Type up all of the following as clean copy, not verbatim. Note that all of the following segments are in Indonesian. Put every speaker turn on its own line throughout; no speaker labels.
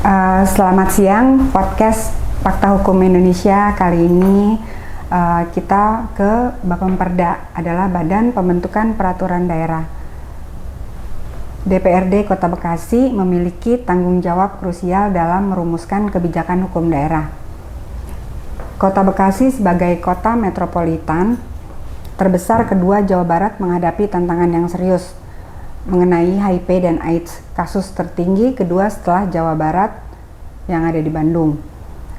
Selamat siang, podcast Fakta Hukum Indonesia. Kali ini kita ke Bapemperda, adalah Badan Pembentukan Peraturan Daerah. DPRD Kota Bekasi memiliki tanggung jawab krusial dalam merumuskan kebijakan hukum daerah. Kota Bekasi sebagai kota metropolitan terbesar kedua Jawa Barat menghadapi tantangan yang serius mengenai HIV dan AIDS, kasus tertinggi kedua setelah Jawa Barat yang ada di Bandung.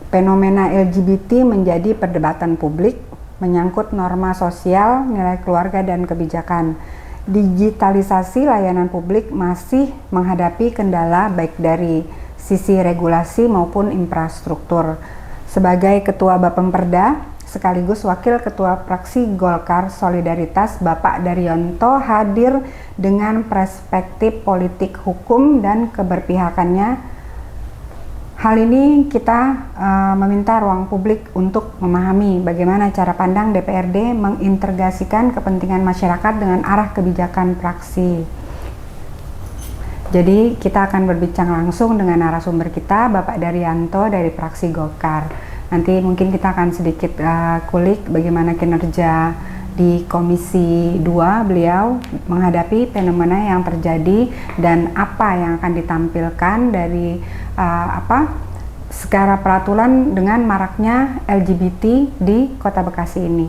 Fenomena LGBT menjadi perdebatan publik, menyangkut norma sosial, nilai keluarga, dan kebijakan. Digitalisasi layanan publik masih menghadapi kendala baik dari sisi regulasi maupun infrastruktur. Sebagai Ketua Bapemperda sekaligus Wakil Ketua Fraksi Golkar Solidaritas, Bapak Daryanto hadir dengan perspektif politik hukum dan keberpihakannya. Hal ini kita meminta ruang publik untuk memahami bagaimana cara pandang DPRD mengintegrasikan kepentingan masyarakat dengan arah kebijakan fraksi. Jadi kita akan berbincang langsung dengan narasumber kita, Bapak Daryanto dari Fraksi Golkar. Nanti mungkin kita akan sedikit kulik bagaimana kinerja di Komisi 2 beliau menghadapi fenomena yang terjadi dan apa yang akan ditampilkan dari secara peraturan dengan maraknya LGBT di Kota Bekasi ini.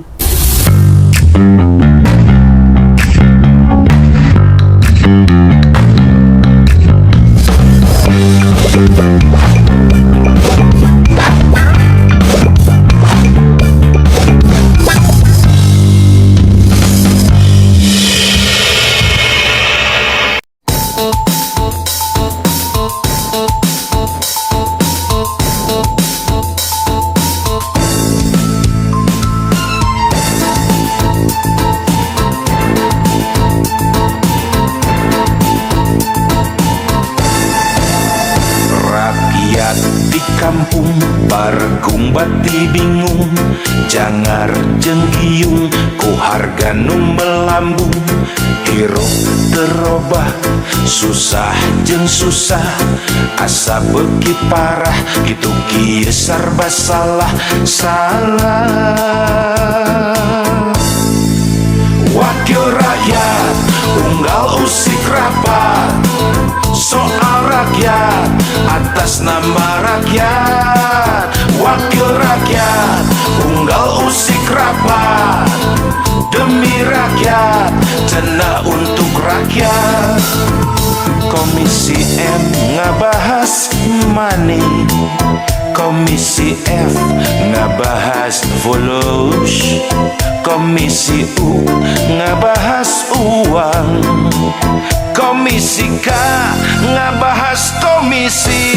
Kampung bargung bati bingung, jangar jenggiung ku harga nu melambung. Hirup terobah susah jeung susah, asa beuki parah kitu kieu sarba salah. Wakil rakyat unggal usik rapat, soal rakyat atas nama rakyat. Wakil rakyat unggal usik rapat, demi rakyat cenah untuk rakyat. Komisi M ngabahas money, Komisi F ngabahas volush, Komisi U ngabahas uang, Komisi K ngabahas komisi.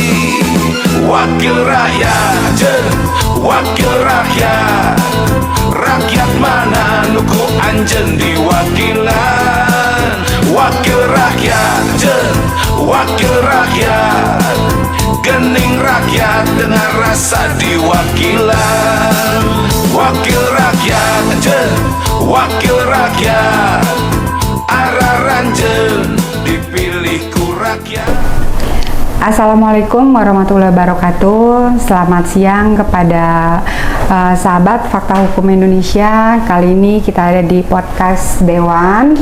Wakil rakyat jeung wakil rakyat, rakyat mana nuku anjeun diwakilan. Wakil rakyat jeung wakil rakyat, gening rakyat dengan rasa diwakilan. Wakil rakyat jeung wakil rakyat, araranjeun dipilih ku rakyat.
Assalamualaikum warahmatullahi wabarakatuh. Selamat siang kepada sahabat Fakta Hukum Indonesia. Kali ini kita ada di podcast Dewan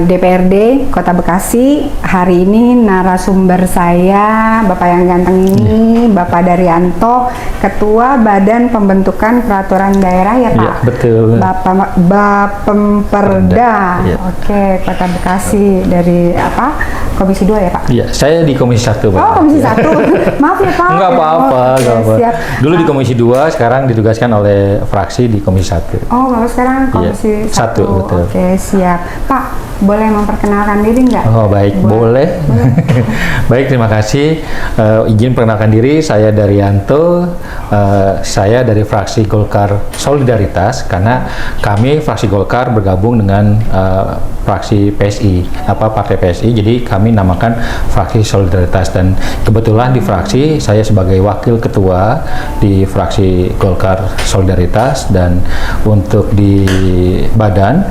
DPRD Kota Bekasi. Hari ini narasumber saya, Bapak yang ganteng ini, Bapak Daryanto, Ketua Badan Pembentukan Peraturan Daerah, ya Pak?
Ya, betul.
Bapak Bapemperda.
Ya.
Oke, Kota Bekasi dari Komisi 2 ya Pak?
Iya, saya di Komisi 1 Pak.
Oh, Komisi 1. Maaf ya Pak.
Enggak apa-apa, enggak apa.
Siap.
Dulu di Komisi 2, sekarang ditugaskan oleh fraksi di Komisi 1.
Oh, Bapak sekarang Komisi 1.
Betul.
Oke, siap. Pak, boleh memperkenalkan diri nggak?
Oh, baik. Boleh. Baik, terima kasih. Izin perkenalkan diri, saya Daryanto. Saya dari fraksi Golkar Solidaritas, karena kami fraksi Golkar bergabung dengan fraksi PSI, Partai PSI. Jadi kami namakan fraksi Solidaritas, dan kebetulan di fraksi saya sebagai wakil ketua di fraksi Golkar Solidaritas, dan untuk di badan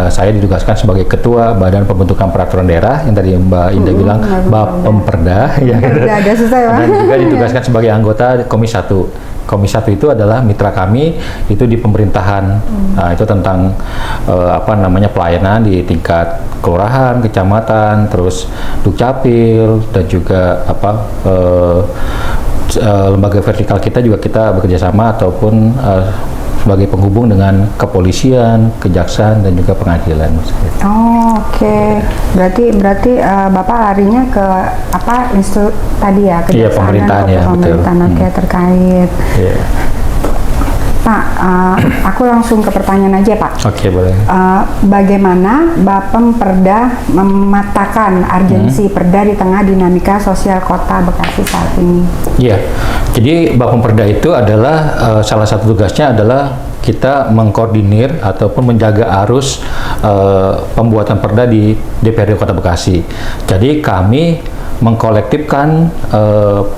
saya ditugaskan sebagai Ketua Badan Pembentukan Peraturan Daerah yang tadi Mbak Indah bilang Bapemperda, ya.
Ada susah ya.
Dan juga ditugaskan sebagai anggota Komisi 1. Komisi 1 itu adalah mitra kami itu di pemerintahan. Nah, itu tentang pelayanan di tingkat kelurahan, kecamatan, terus Dukcapil dan juga lembaga vertikal kita juga kita bekerja sama ataupun sebagai penghubung dengan kepolisian, kejaksaan dan juga pengadilan.
Oh, oke. Berarti Bapak larinya ke institut tadi ya,
Iya, pemerintahan ya,
pemerintahan.
betul.
Oke, terkait.
Yeah.
Pak, aku langsung ke pertanyaan aja, Pak.
Oke, boleh.
Bagaimana Bapemperda mematakan urgensi perda di tengah dinamika sosial Kota Bekasi saat ini?
Iya, jadi Bapemperda itu adalah salah satu tugasnya adalah kita mengkoordinir ataupun menjaga arus pembuatan perda di DPRD Kota Bekasi. Jadi kami mengkolektifkan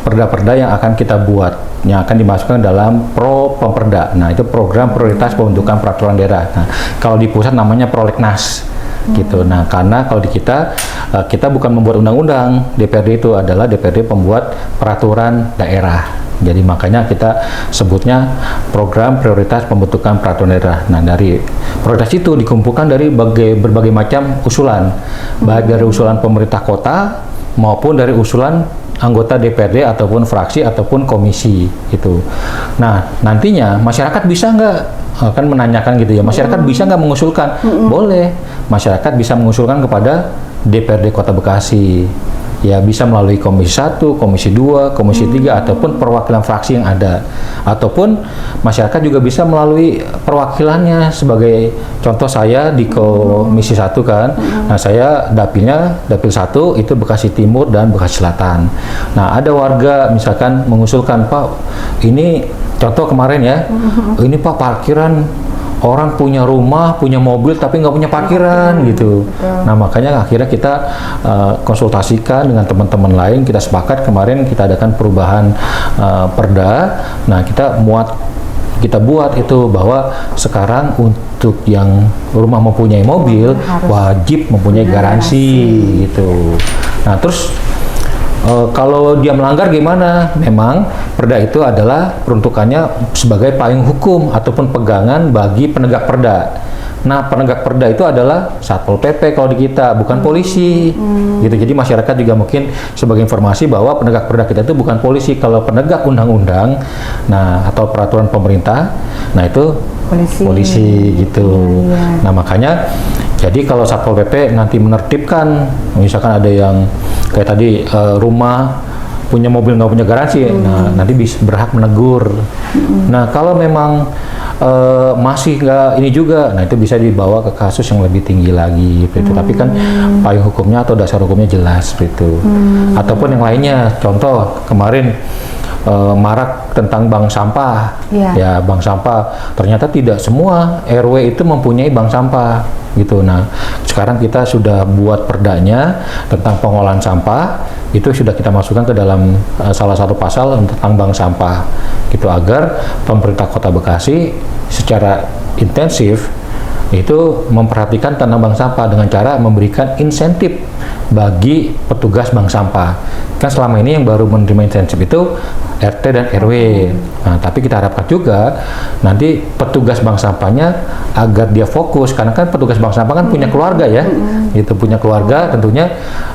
perda-perda yang akan kita buat, yang akan dimasukkan dalam Pro-Pemperda. Nah, itu program prioritas pembentukan peraturan daerah. Nah, kalau di pusat namanya Prolegnas. Gitu. Nah, karena kalau di kita bukan membuat undang-undang, DPRD itu adalah DPRD pembuat peraturan daerah. Jadi makanya kita sebutnya program prioritas pembentukan peraturan daerah. Nah, dari prioritas itu dikumpulkan dari berbagai macam usulan, baik dari usulan pemerintah kota maupun dari usulan anggota DPRD ataupun fraksi ataupun komisi gitu. Nah, nantinya masyarakat bisa nggak kan menanyakan gitu ya, masyarakat bisa nggak mengusulkan? Boleh, masyarakat bisa mengusulkan kepada DPRD Kota Bekasi. Ya, bisa melalui Komisi 1, Komisi 2, Komisi 3 ataupun perwakilan fraksi yang ada. Ataupun masyarakat juga bisa melalui perwakilannya, sebagai contoh saya di Komisi 1 kan. Nah, saya dapil 1 itu Bekasi Timur dan Bekasi Selatan. Nah, ada warga misalkan mengusulkan, Pak, ini contoh kemarin ya, ini Pak parkiran orang punya rumah, punya mobil, tapi nggak punya parkiran gitu.
Betul.
Nah, makanya akhirnya kita konsultasikan dengan teman-teman lain, kita sepakat kemarin kita adakan perubahan perda. Nah, kita buat itu bahwa sekarang untuk yang rumah mempunyai mobil wajib mempunyai garansi gitu. Nah, terus kalau dia melanggar gimana? Memang perda itu adalah peruntukannya sebagai payung hukum ataupun pegangan bagi penegak perda. Nah, penegak perda itu adalah Satpol PP kalau di kita, bukan polisi. Gitu. Jadi masyarakat juga mungkin sebagai informasi bahwa penegak perda kita itu bukan polisi. Kalau penegak undang-undang, nah atau peraturan pemerintah, nah itu polisi gitu.
Iya.
Nah, makanya jadi kalau Satpol PP nanti menertibkan, misalkan ada yang kayak tadi rumah punya mobil nggak punya garansi, nah nanti bisa berhak menegur. Nah, kalau memang masih nggak ini juga, nah itu bisa dibawa ke kasus yang lebih tinggi lagi, gitu. Tapi kan payung hukumnya atau dasar hukumnya jelas, gitu. Ataupun yang lainnya, contoh kemarin marak tentang bank sampah, ya bank sampah. Ternyata tidak semua RW itu mempunyai bank sampah, gitu. Nah, sekarang kita sudah buat perdanya tentang pengolahan sampah, itu sudah kita masukkan ke dalam salah satu pasal tentang bank sampah, gitu, agar pemerintah Kota Bekasi secara intensif itu memperhatikan tentang bank sampah dengan cara memberikan insentif bagi petugas bank sampah. Kan selama ini yang baru menerima insentif itu RT dan RW. Nah, tapi kita harapkan juga nanti petugas bank sampahnya agar dia fokus, karena kan petugas bank sampah kan punya keluarga ya, itu punya keluarga, tentunya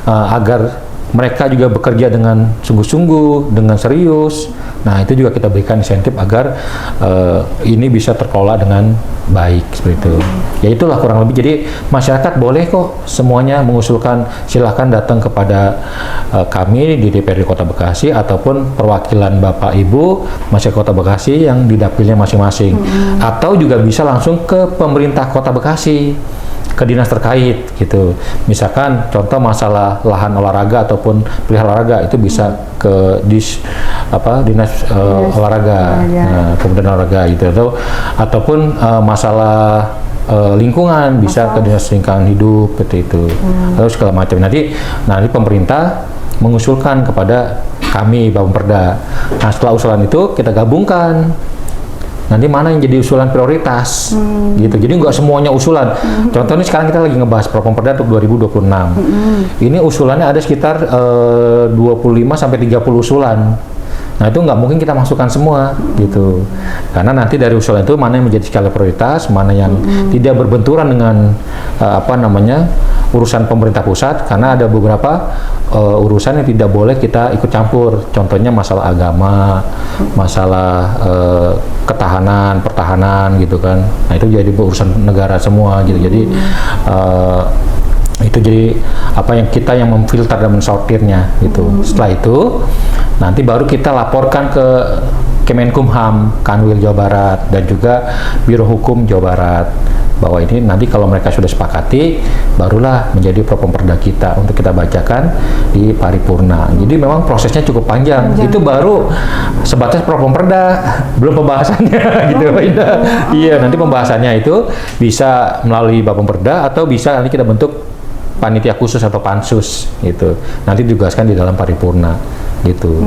agar mereka juga bekerja dengan sungguh-sungguh, dengan serius. Nah, itu juga kita berikan insentif agar ini bisa terkelola dengan baik, seperti itu. Ya, itulah kurang lebih. Jadi masyarakat boleh kok semuanya mengusulkan, silahkan datang kepada kami di DPRD Kota Bekasi ataupun perwakilan Bapak Ibu masyarakat Kota Bekasi yang di dapilnya masing-masing. Atau juga bisa langsung ke pemerintah Kota Bekasi, ke dinas terkait gitu. Misalkan contoh masalah lahan olahraga ataupun pelihara olahraga, itu bisa ke dinas olahraga, kemudian olahraga gitu. Ataupun masalah lingkungan bisa ke dinas lingkungan hidup seperti itu. Atau segala macam. Nanti pemerintah mengusulkan kepada kami Bapemperda. Nah, setelah usulan itu kita gabungkan nanti mana yang jadi usulan prioritas gitu. Jadi nggak semuanya usulan. Contohnya sekarang kita lagi ngebahas Properda untuk 2026. Ini usulannya ada sekitar 25 sampai 30 usulan. Nah itu nggak mungkin kita masukkan semua gitu, karena nanti dari usulan itu mana yang menjadi skala prioritas, mana yang tidak berbenturan dengan urusan pemerintah pusat, karena ada beberapa urusan yang tidak boleh kita ikut campur. Contohnya masalah agama, masalah ketahanan, pertahanan gitu kan. Nah itu jadi urusan negara semua gitu. Jadi itu jadi kita yang memfilter dan mensortirnya gitu. Setelah itu nanti baru kita laporkan ke Kemenkumham, Kanwil Jawa Barat, dan juga Biro Hukum Jawa Barat, bahwa ini nanti kalau mereka sudah sepakati, barulah menjadi Properda kita untuk kita bacakan di paripurna. Jadi memang prosesnya cukup panjang. Itu baru sebatas Properda, belum pembahasannya gitu, Indah. Iya, nanti pembahasannya itu bisa melalui Bapemperda atau bisa nanti kita bentuk panitia khusus atau pansus gitu. Nanti ditugaskan di dalam paripurna gitu.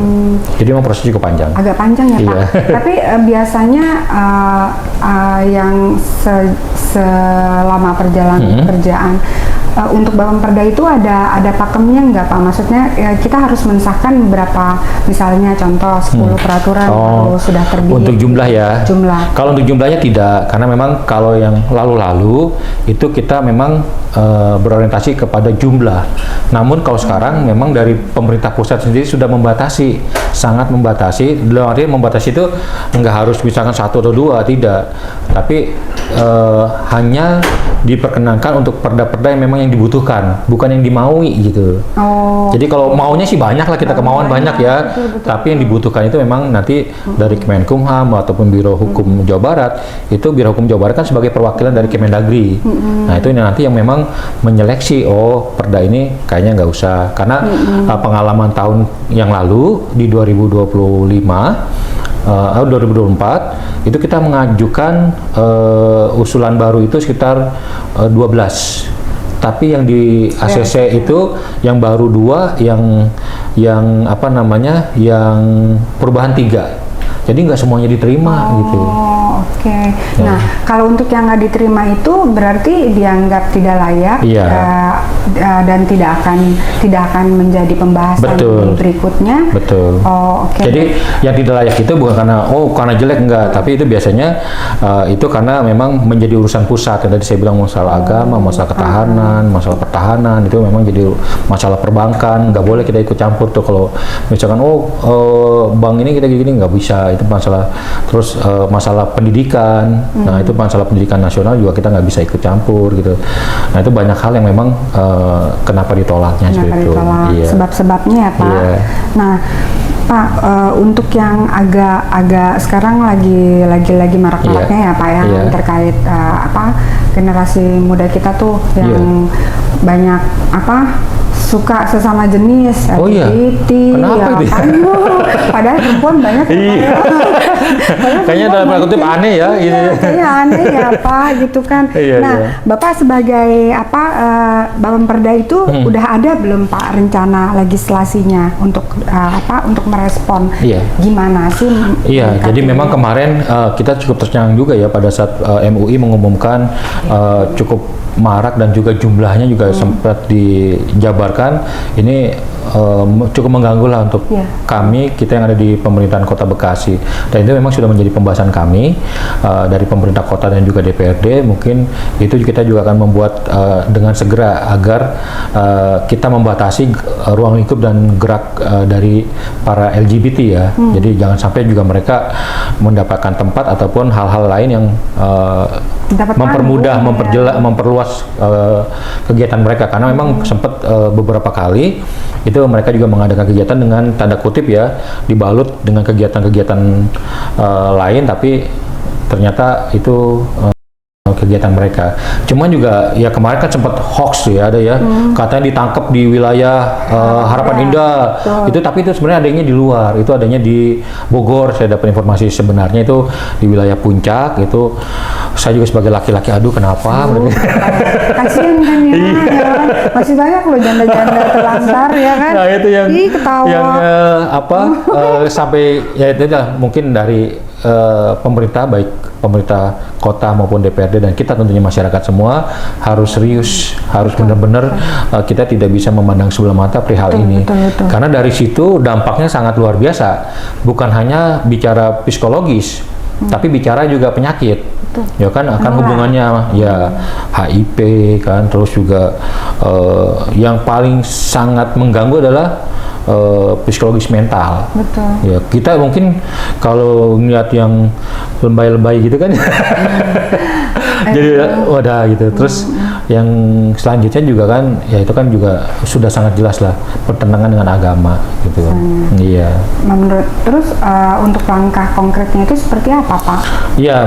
Jadi memang proses cukup panjang.
Agak panjang ya, Pak. Tapi biasanya yang selama perjalanan pekerjaan untuk Bapemperda itu ada pakemnya nggak, Pak? Maksudnya kita harus mensahkan beberapa, misalnya contoh 10 peraturan kalau sudah terbit.
Untuk jumlah ya.
Jumlah.
Kalau untuk jumlahnya tidak, karena memang kalau yang lalu-lalu itu kita memang berorientasi kepada jumlah. Namun kalau sekarang memang dari pemerintah pusat sendiri sudah membatasi, sangat membatasi. Dalam arti membatasi itu nggak harus misalkan 1 atau 2, tidak. Tapi hanya diperkenankan untuk perda-perda yang memang yang dibutuhkan, bukan yang dimaui gitu. Jadi kalau maunya sih banyak lah, kita kemauan banyak ya.
Betul.
Tapi yang dibutuhkan itu memang nanti dari Kemenkumham ataupun Biro Hukum Jawa Barat. Itu Biro Hukum Jawa Barat kan sebagai perwakilan dari Kemendagri. Nah itu nanti yang memang menyeleksi, perda ini kayaknya nggak usah, karena pengalaman tahun yang lalu di 2024 itu kita mengajukan usulan baru itu sekitar 12. Tapi yang di ACC itu yang baru 2, yang perubahan 3. Jadi nggak semuanya diterima gitu.
Oke. Nah, kalau untuk yang nggak diterima itu berarti dianggap tidak layak dan tidak akan menjadi pembahasan berikutnya.
Betul. Jadi yang tidak layak itu bukan karena jelek, enggak, tapi itu biasanya itu karena memang menjadi urusan pusat. Yang tadi saya bilang masalah agama, masalah ketahanan, masalah pertahanan, itu memang jadi masalah perbankan. Nggak boleh kita ikut campur tuh. Kalau misalkan bank ini kita gini, nggak bisa. Itu masalah. Terus masalah pendidikan, nah itu masalah pendidikan nasional juga kita nggak bisa ikut campur gitu. Nah itu banyak hal yang memang kenapa ditolaknya seperti itu. Iya.
Sebab-sebabnya ya, Pak. Iya. Nah, Pak, untuk yang agak sekarang lagi marak-maraknya ya, Pak, ya, terkait generasi muda kita tuh yang banyak suka sesama jenis, LGBT,
kenapa itu?
Padahal perempuan banyak.
Kayaknya dalam kutip aneh ya, gitu.
Kayaknya aneh ya, Pak, gitu kan. Bapak sebagai Bapemperda itu udah ada belum, Pak, rencana legislasinya untuk merespon gimana sih?
Iya, jadi memang kemarin kita cukup tercengang juga ya pada saat MUI mengumumkan cukup marak dan juga jumlahnya juga sempat dijabarkan. Ini cukup mengganggu lah untuk kita yang ada di pemerintahan Kota Bekasi, dan itu memang sudah menjadi pembahasan kami dari pemerintah kota dan juga DPRD. Mungkin itu kita juga akan membuat dengan segera agar kita membatasi ruang lingkup dan gerak dari para LGBT ya. Jadi jangan sampai juga mereka mendapatkan tempat ataupun hal-hal lain yang mempermudah, memperluas kegiatan mereka, karena memang sempat beberapa kali itu mereka juga mengadakan kegiatan dengan tanda kutip ya dibalut dengan kegiatan-kegiatan lain, tapi ternyata itu kegiatan mereka. Cuman juga ya kemarin kan sempat hoax ya, ada ya katanya ditangkap di wilayah Harapan Indah. Itu tapi itu sebenarnya adanya di luar. Itu adanya di Bogor. Saya dapat informasi sebenarnya itu di wilayah Puncak. Itu saya juga sebagai laki-laki, aduh kenapa?
Kasian kan ya, masih banyak loh janda-janda terlantar ya kan.
Nah itu yang
ketawa.
Yang sampai ya itu mungkin dari pemerintah, baik pemerintah kota maupun DPRD dan kita tentunya masyarakat semua harus serius, harus benar-benar kita tidak bisa memandang sebelah mata perihal ini.
Betul.
Karena dari situ dampaknya sangat luar biasa. Bukan hanya bicara psikologis, tapi bicara juga penyakit. Ya kan akan hubungannya ya HIV kan, terus juga yang paling sangat mengganggu adalah psikologis mental.
Betul.
Ya, kita mungkin kalau ngeliat yang lebay-lebay gitu kan, jadi wadah gitu. Terus yang selanjutnya juga kan, ya itu kan juga sudah sangat jelas lah pertentangan dengan agama gitu. Iya.
Terus untuk langkah konkretnya itu seperti apa, Pak?
Ya,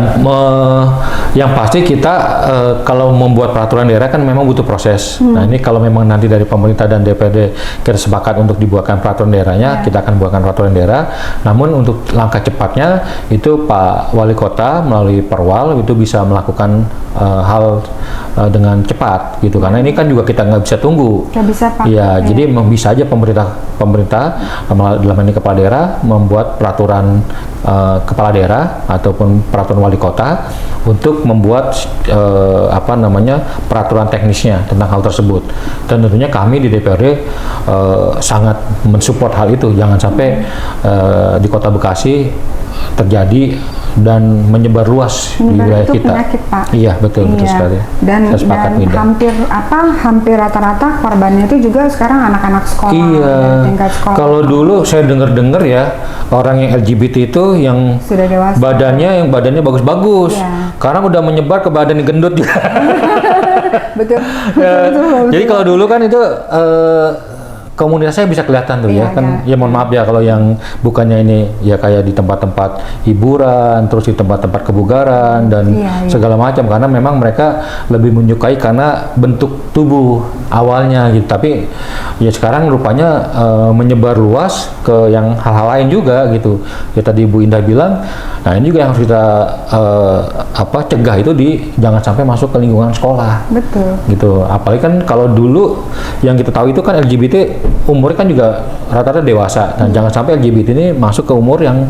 yang pasti kita kalau membuat peraturan daerah kan memang butuh proses. Nah ini kalau memang nanti dari pemerintah dan DPRD kita sepakat untuk dibuatkan peraturan daerahnya, kita akan buatkan peraturan daerah. Namun untuk langkah cepatnya itu Pak Wali Kota melalui Perwal itu bisa melakukan hal dengan cepat gitu. Karena ini kan juga kita nggak bisa tunggu.
Nggak bisa, Pak.
Iya, jadi bisa aja pemerintah dalam ini kepala daerah membuat peraturan kepala daerah ataupun peraturan wali kota untuk membuat peraturan teknisnya tentang hal tersebut. Dan tentunya kami di DPRD sangat mensupport hal itu. Jangan sampai di Kota Bekasi terjadi dan menyebar luas di wilayah
itu
kita.
Penyakit, Pak.
Iya, betul sekali.
Dan hampir rata-rata korbannya itu juga sekarang anak-anak sekolah.
Iya.
Tingkat sekolah.
Kalau dulu saya dengar ya orang yang LGBT itu yang
sudah dewasa.
badannya bagus-bagus.
Iya.
Sekarang udah menyebar ke badan yang gendut juga.
Betul.
Jadi kalau dulu kan itu komunitasnya bisa kelihatan tuh ya kan. Ya mohon maaf ya kalau yang bukannya ini ya kayak di tempat-tempat hiburan, terus di tempat-tempat kebugaran dan segala macam, karena memang mereka lebih menyukai karena bentuk tubuh awalnya gitu. Tapi ya sekarang rupanya menyebar luas ke yang hal-hal lain juga gitu. Ya tadi Bu Indah bilang, nah ini juga yang harus kita cegah itu jangan sampai masuk ke lingkungan sekolah.
Betul.
Gitu. Apalagi kan kalau dulu yang kita tahu itu kan LGBT umurnya kan juga rata-rata dewasa, dan jangan sampai LGBT ini masuk ke umur yang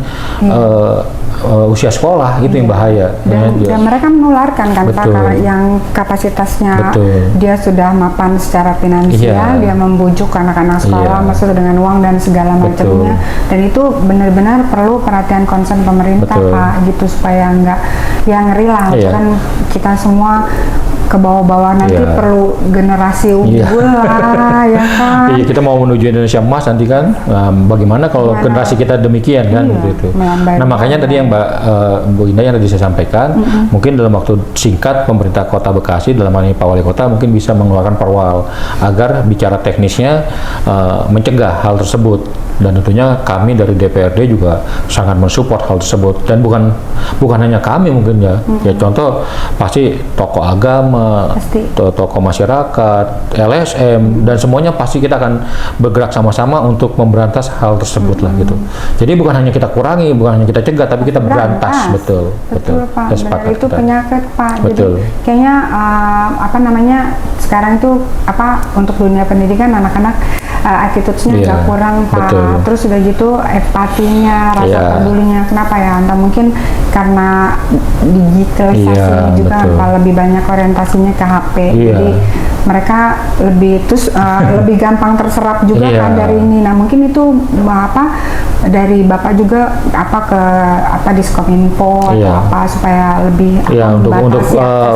usia sekolah, itu yang bahaya.
Dan mereka menularkan kan Pak, karena yang kapasitasnya dia sudah mapan secara finansial, dia membujuk anak-anak sekolah masuk dengan uang dan segala macamnya, dan itu benar-benar perlu perhatian concern pemerintah Pak, gitu, supaya nggak yang ngeri lah. Kan kita semua ke bawah-bawah nanti perlu generasi unggul lah, ya kan.
Iya, kita mau menuju Indonesia emas nanti kan. Bagaimana kalau generasi kita demikian kan gitu. Nah, makanya tadi yang Mbak Bu Indah yang tadi saya sampaikan, mungkin dalam waktu singkat pemerintah Kota Bekasi dalam hal ini Pak Wali Kota mungkin bisa mengeluarkan perwal agar bicara teknisnya mencegah hal tersebut. Dan tentunya kami dari DPRD juga sangat mensupport hal tersebut, dan bukan hanya kami mungkin ya. Ya contoh pasti tokoh agama, tokoh masyarakat, LSM, dan semuanya pasti kita akan bergerak sama-sama untuk memberantas hal tersebut lah gitu. Jadi bukan hanya kita kurangi, bukan hanya kita cegah, tapi kita berantas. Betul
Pak. Benar, itu penyakit Pak.
Betul.
Jadi kayaknya sekarang itu untuk dunia pendidikan anak-anak attitude-nya agak kurang Pak.
Betul.
Terus udah gitu empatinya, rasa pedulinya, kenapa ya? Entah mungkin karena digitalisasi juga lebih banyak orientasinya ke HP. Jadi mereka lebih gampang terserap juga kan dari ini. Nah, mungkin itu dari Bapak juga Diskominfo atau supaya lebih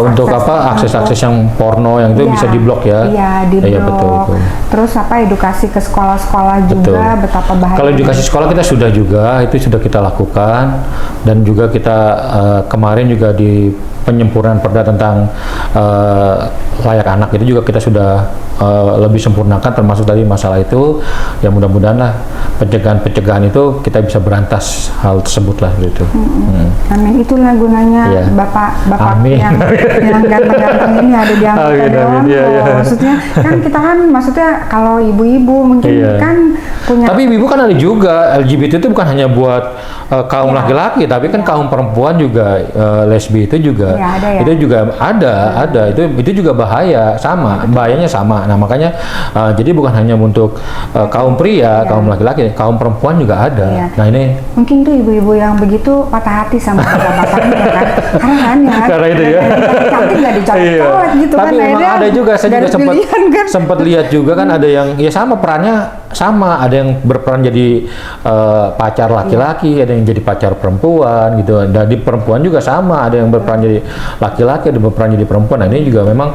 untuk akses yang porno yang itu bisa diblok ya.
Iya, diblok. Betul. Terus edukasi ke sekolah-sekolah juga betapa bahaya.
Kalau edukasi sekolah kita sudah kita lakukan, dan juga kita kemarin juga di penyempurnaan perda tentang layak anak itu juga kita sudah lebih sempurnakan, termasuk tadi masalah itu. Ya mudah-mudahan lah pencegahan itu kita bisa berantas hal tersebut lah gitu.
Amin, itulah gunanya Bapak yang ganteng-ganteng ini ada di anggota dewan. Maksudnya kan kita kan kalau ibu-ibu ibu-ibu mungkin
Iya.
kan punya.
Tapi ibu kan ada juga LGBT itu bukan hanya buat kaum
Iya.
laki-laki, tapi kan kaum perempuan juga lesbi itu juga
Iya, ada ya?
itu juga ada itu juga bahaya sama bahayanya sama. Nah makanya jadi bukan hanya untuk kaum pria,
Iya.
kaum laki-laki, kaum perempuan juga ada.
Iya.
Nah ini
Mungkin tuh ibu-ibu yang begitu patah hati sama bapak-bapaknya kan, karena kan ya.
Karena itu ya.
Cantik nggak
Iya.
dicolek gitu kan.
Tapi memang
akhirnya
ada juga, saya
nggak
juga
ada
sempat
pilihan kan.
sempat lihat juga kan ada yang ya sama perannya sama, ada yang berperan jadi pacar laki-laki, ada yang jadi pacar perempuan gitu. Dan di perempuan juga sama, ada yang berperan jadi laki-laki, ada yang berperan jadi perempuan. Nah ini juga memang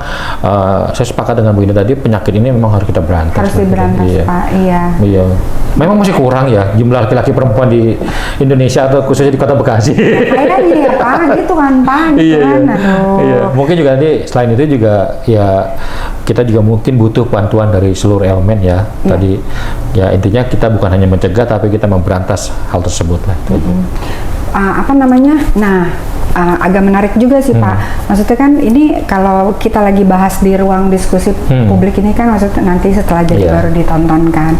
saya sepakat dengan Bu Indah tadi, penyakit ini memang harus kita berantas.
Harus diberantas
Iya.
Pak, iya.
Iya. Memang masih kurang ya jumlah laki-laki perempuan di Indonesia atau khususnya di Kota Bekasi.
Kayaknya nih ya Pak, gitu kan Pak, gitu
Iya,
kan.
iya.
Aduh.
Iya. Mungkin juga nanti selain itu juga ya kita juga mungkin butuh bantuan dari seluruh elemen ya.
Iya.
Tadi ya intinya kita bukan hanya mencegah tapi kita memberantas hal tersebut lah.
Apa namanya? Nah, agak menarik juga sih Pak. Maksudnya kan ini kalau kita lagi bahas di ruang diskusi publik ini kan maksudnya nanti setelah jadi
Iya.
baru ditonton kan.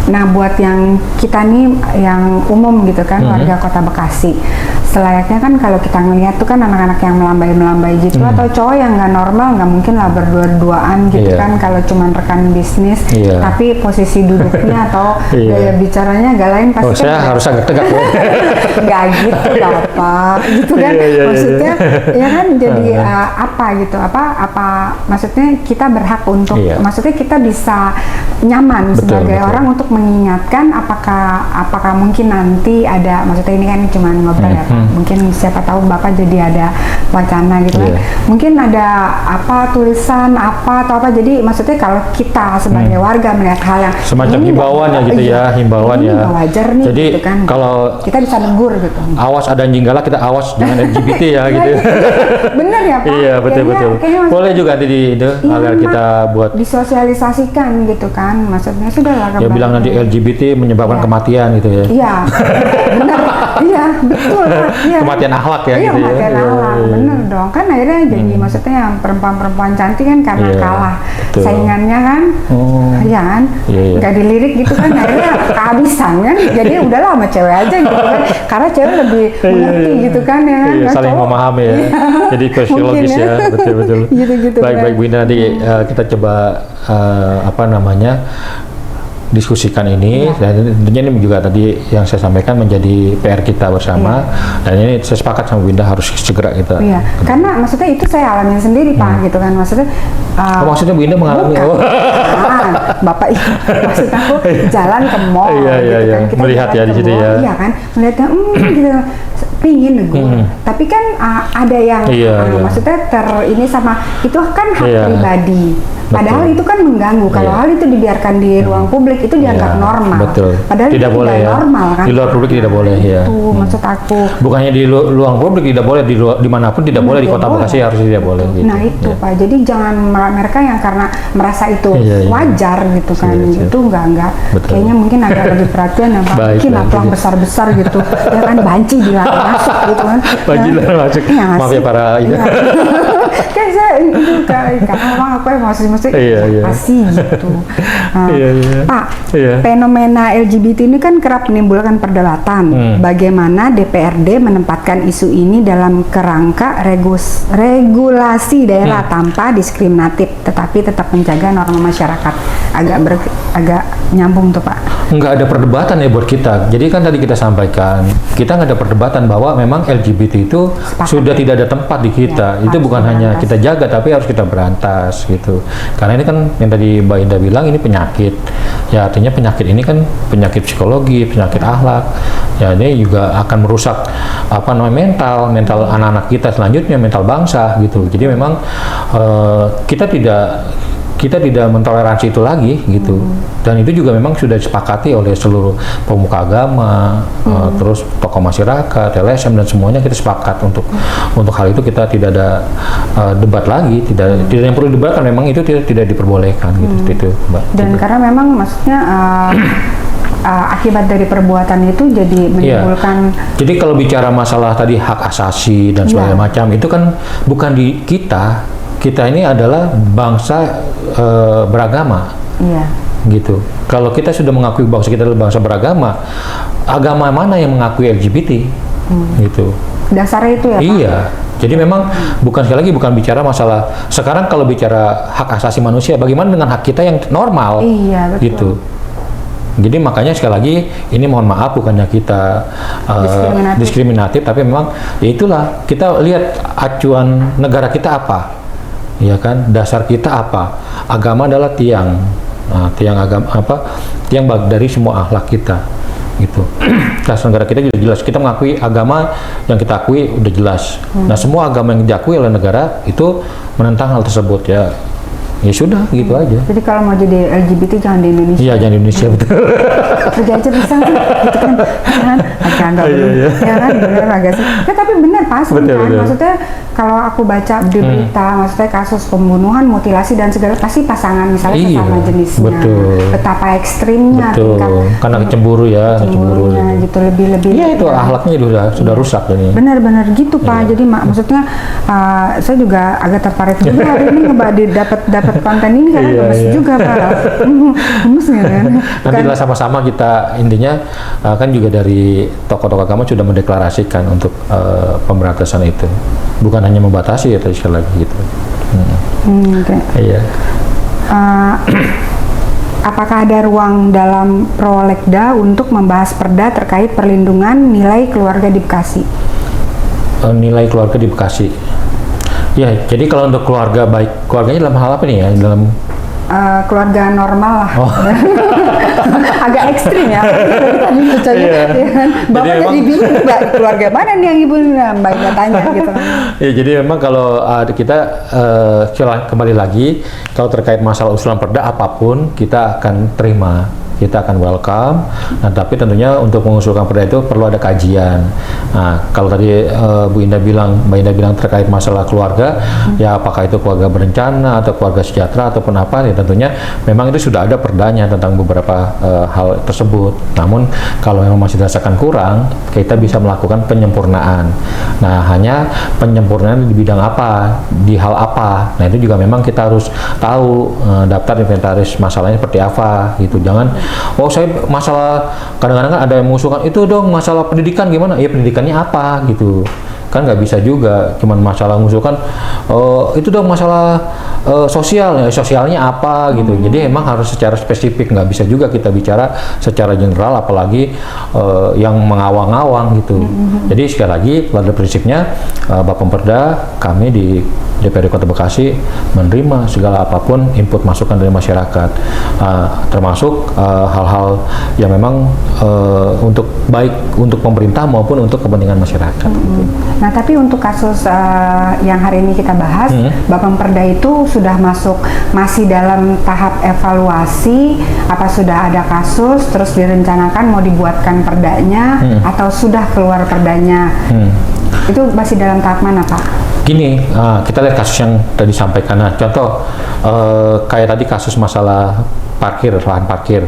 Nah, buat yang kita nih yang umum gitu kan, warga Kota Bekasi. Selayaknya kan kalau kita ngelihat tuh kan anak-anak yang melambai-melambai gitu atau cowok yang nggak normal, nggak mungkin lah berdua-duaan gitu
Iya.
kan kalau cuman rekan bisnis.
Iya.
Tapi posisi duduknya atau
Iya.
gaya bicaranya agak lain pasti
Oh,
kan
saya
nggak-
harus agak tegak ya.
nggak gitu Bapak gitu kan
Iya, iya, iya,
maksudnya
iya.
ya kan jadi apa gitu apa maksudnya kita berhak untuk
Iya.
maksudnya kita bisa nyaman
Betul,
sebagai
betul.
orang untuk mengingatkan apakah mungkin nanti ada maksudnya ini kan cuma ngobrol ya Pak, mungkin siapa tahu Bapak jadi ada wacana gitu kan
Iya.
mungkin ada apa tulisan apa atau apa, jadi maksudnya kalau kita sebagai warga melihat hal yang
Semacam
ini nggak-
himbauan ya gitu
iya,
ya, himbauan
ini
ya.
nggak wajar nih
Jadi
gitu kan,
kalau
kita bisa negur gitu.
awas ada anjing galak, kita awas dengan LGBT ya gitu.
Bener ya Pak?
Iya betul
Kayaknya-
betul.
kayaknya maksud-
Boleh juga nanti di itu
Iya,
agar
Mak.
kita buat
disosialisasikan gitu kan, maksudnya sudah lah
ya bilang nanti LGBT menyebabkan
Iya.
kematian gitu ya.
Iya, benar, iya betul Pak. Iya.
Kematian akhlak ya
Iya,
gitu ya.
kematian
Iya,
akhlak,
iya, iya.
bener dong. Kan akhirnya jadi maksudnya yang perempuan-perempuan cantik kan karena
Iya,
kalah
betul.
saingannya kan,
Oh.
iya kan,
Iya, iya.
nggak dilirik gitu kan, akhirnya kehabisan kan. Jadi udahlah sama cewek aja gitu kan, karena cewek lebih mengerti gitu kan ya kan.
Iya,
Nah,
saling
cowok-
memahami ya. Jadi fisiologis
Mungkin
ya, betul-betul.
Gitu-gitu
Baik
kan.
baik Bu Indah, nanti kita coba apa namanya diskusikan ini dan tentunya ini juga tadi yang saya sampaikan menjadi PR kita bersama dan ini saya sepakat sama Bu Indah harus segera kita.
Iya, karena maksudnya itu saya alamin sendiri Pak, gitu kan, maksudnya.
Oh, maksudnya Bu Indah mengalami?
Bukan.
Oh.
Bukan. Bapak itu maksud aku jalan ke mall,
Iya, iya,
gitu kan,
iya.
kita
Melihat
jalan
ya di
ke
situ
mall,
ya.
iya kan, melihatnya gitu, pingin negur, tapi kan ada yang
Iya, iya.
maksudnya ini sama itu kan hak
Iya.
pribadi. Padahal
Betul.
itu kan mengganggu. Kalau
Iya.
hal itu dibiarkan di ruang publik itu dianggap
Iya,
normal.
betul.
Padahal
Tidak
itu
boleh
tidak
ya.
normal kan.
Di luar publik tidak boleh, ya.
Itu maksud aku.
Bukannya di luang publik tidak boleh, di luar dimanapun tidak boleh, di
Tidak
Kota
boleh.
Bekasi harus tidak boleh. Gitu.
Nah itu
Ya.
Pak, jadi jangan mereka yang karena merasa itu
Iya, iya.
wajar gitu kan,
Iya, iya.
itu enggak.
Betul.
Kayaknya mungkin agak lebih perhatian ya Pak,
Baik,
mungkin
baik.
pelang besar-besar gitu, ya kan banci dilarang masuk gitu kan.
Banci dilarang masuk.
Iya nggak
Maaf
sih?
ya para ini.
Iya. Kan saya itu karena memang aku emosi
Iya, iya.
pasti gitu. Nah,
Iya, iya.
Pak,
Iya.
fenomena LGBT ini kan kerap menimbulkan perdebatan. Bagaimana DPRD menempatkan isu ini dalam kerangka regulasi daerah tanpa diskriminatif, tetapi tetap menjaga norma masyarakat. Agak nyambung tuh Pak.
Nggak ada perdebatan ya buat kita. Jadi kan tadi kita sampaikan, kita nggak ada perdebatan bahwa memang LGBT itu
Sepakat.
sudah tidak ada tempat di kita.
Ya,
Itu
harus
bukan hanya
diberantas.
kita jaga, tapi harus kita berantas gitu. Karena ini kan yang tadi Mbak Indah bilang ini penyakit. Ya artinya penyakit ini kan penyakit psikologi, penyakit akhlak. Ya ini juga akan merusak apa namanya mental anak-anak kita selanjutnya, mental bangsa gitu. Jadi memang kita tidak mentoleransi itu lagi gitu, dan itu juga memang sudah disepakati oleh seluruh pemuka agama, terus tokoh masyarakat, LSM dan semuanya kita sepakat untuk hal itu kita tidak ada debat lagi, tidak yang perlu didebatkan, memang itu tidak diperbolehkan gitu, itu Mbak.
Dan karena memang maksudnya akibat dari perbuatan itu jadi menimbulkan
Jadi kalau bicara masalah tadi hak asasi dan sebagainya macam itu kan bukan di kita ini adalah bangsa beragama.
iya.
gitu. Kalau kita sudah mengakui bahwa kita adalah bangsa beragama, agama mana yang mengakui LGBT? Gitu.
Dasarnya itu ya, Pak?
Iya. Jadi memang bukan, sekali lagi bukan bicara masalah sekarang kalau bicara hak asasi manusia, bagaimana dengan hak kita yang normal?
Iya, betul.
Gitu. Jadi makanya sekali lagi ini mohon maaf bukannya kita diskriminatif, tapi memang ya itulah kita lihat acuan negara kita apa, ya kan, dasar kita apa, agama adalah tiang, tiang agama apa, tiang dari semua akhlak kita, gitu. Dasar negara kita juga jelas, kita mengakui agama yang kita akui udah jelas. Nah semua agama yang diakui oleh negara itu menentang hal tersebut ya. Ya sudah, gitu aja.
Jadi kalau mau jadi LGBT jangan di Indonesia.
Iya, jangan di Indonesia, betul.
Kerja aja bisa sih, gitu kan. Agak ya kan, bener agak sih. Ya tapi bener pasti kan.
Betul.
Maksudnya kalau aku baca di berita, maksudnya kasus pembunuhan, mutilasi dan segala, pasti pasangan misalnya sesama jenisnya.
Betul.
Betapa ekstrimnya tingkat.
Karena cemburu ya,
cemburunya gitu lebih.
Iya itu akhlaknya sudah rusak ini.
Benar-benar gitu Pak. Jadi maksudnya saya juga agak tertarik juga hari ini dapat konten ini karena gemes juga Pak. Gemes ya kan?
Nantilah sama-sama kita intinya kan juga dari tokoh-tokoh agama sudah mendeklarasikan untuk pemberantasan itu. Bukan hanya membatasi ya, sekali lagi gitu.
Okay.
Iya.
Apakah ada ruang dalam Prolegda untuk membahas perda terkait perlindungan nilai keluarga di Bekasi?
Nilai keluarga di Bekasi. Ya, jadi kalau untuk keluarga baik, keluarganya dalam hal apa nih ya? Dalam
keluarga normal lah.
Oh.
Agak ekstrim ya. Bapak jadi bingung, Mbak, keluarga mana nih yang ibu Mbaknya tanya gitu.
Ya, jadi memang kalau kita kembali lagi, kalau terkait masalah usulan perda apapun kita akan terima. Kita akan welcome. Nah, tapi tentunya untuk mengusulkan perda itu perlu ada kajian. Nah, kalau tadi Mbak Indah bilang terkait masalah keluarga, ya apakah itu keluarga berencana atau keluarga sejahtera ataupun apa, ya tentunya memang itu sudah ada perdanya tentang beberapa hal tersebut. Namun kalau memang masih dirasakan kurang, kita bisa melakukan penyempurnaan. Nah, hanya penyempurnaan di bidang apa, di hal apa. Nah, itu juga memang kita harus tahu daftar inventaris masalahnya seperti apa gitu. Jangan saya masalah, kadang-kadang kan ada yang mengusulkan itu dong masalah pendidikan gimana? Ya pendidikannya apa gitu. Kan nggak bisa juga cuman masalah mengusulkan itu dong masalah sosial, ya sosialnya apa gitu. Jadi emang harus secara spesifik, nggak bisa juga kita bicara secara general apalagi yang mengawang-awang gitu. Jadi sekali lagi pada prinsipnya Bapemperda kami di DPRD Kota Bekasi menerima segala apapun input masukan dari masyarakat, termasuk hal-hal yang memang untuk baik untuk pemerintah maupun untuk kepentingan masyarakat. Gitu.
Nah, tapi untuk kasus yang hari ini kita bahas, Bapemperda itu sudah masih dalam tahap evaluasi, apa sudah ada kasus, terus direncanakan mau dibuatkan perdanya, atau sudah keluar perdanya? Itu masih dalam tahap mana, Pak?
Gini, kita lihat kasus yang tadi disampaikan. Nah, contoh kayak tadi kasus masalah lahan parkir,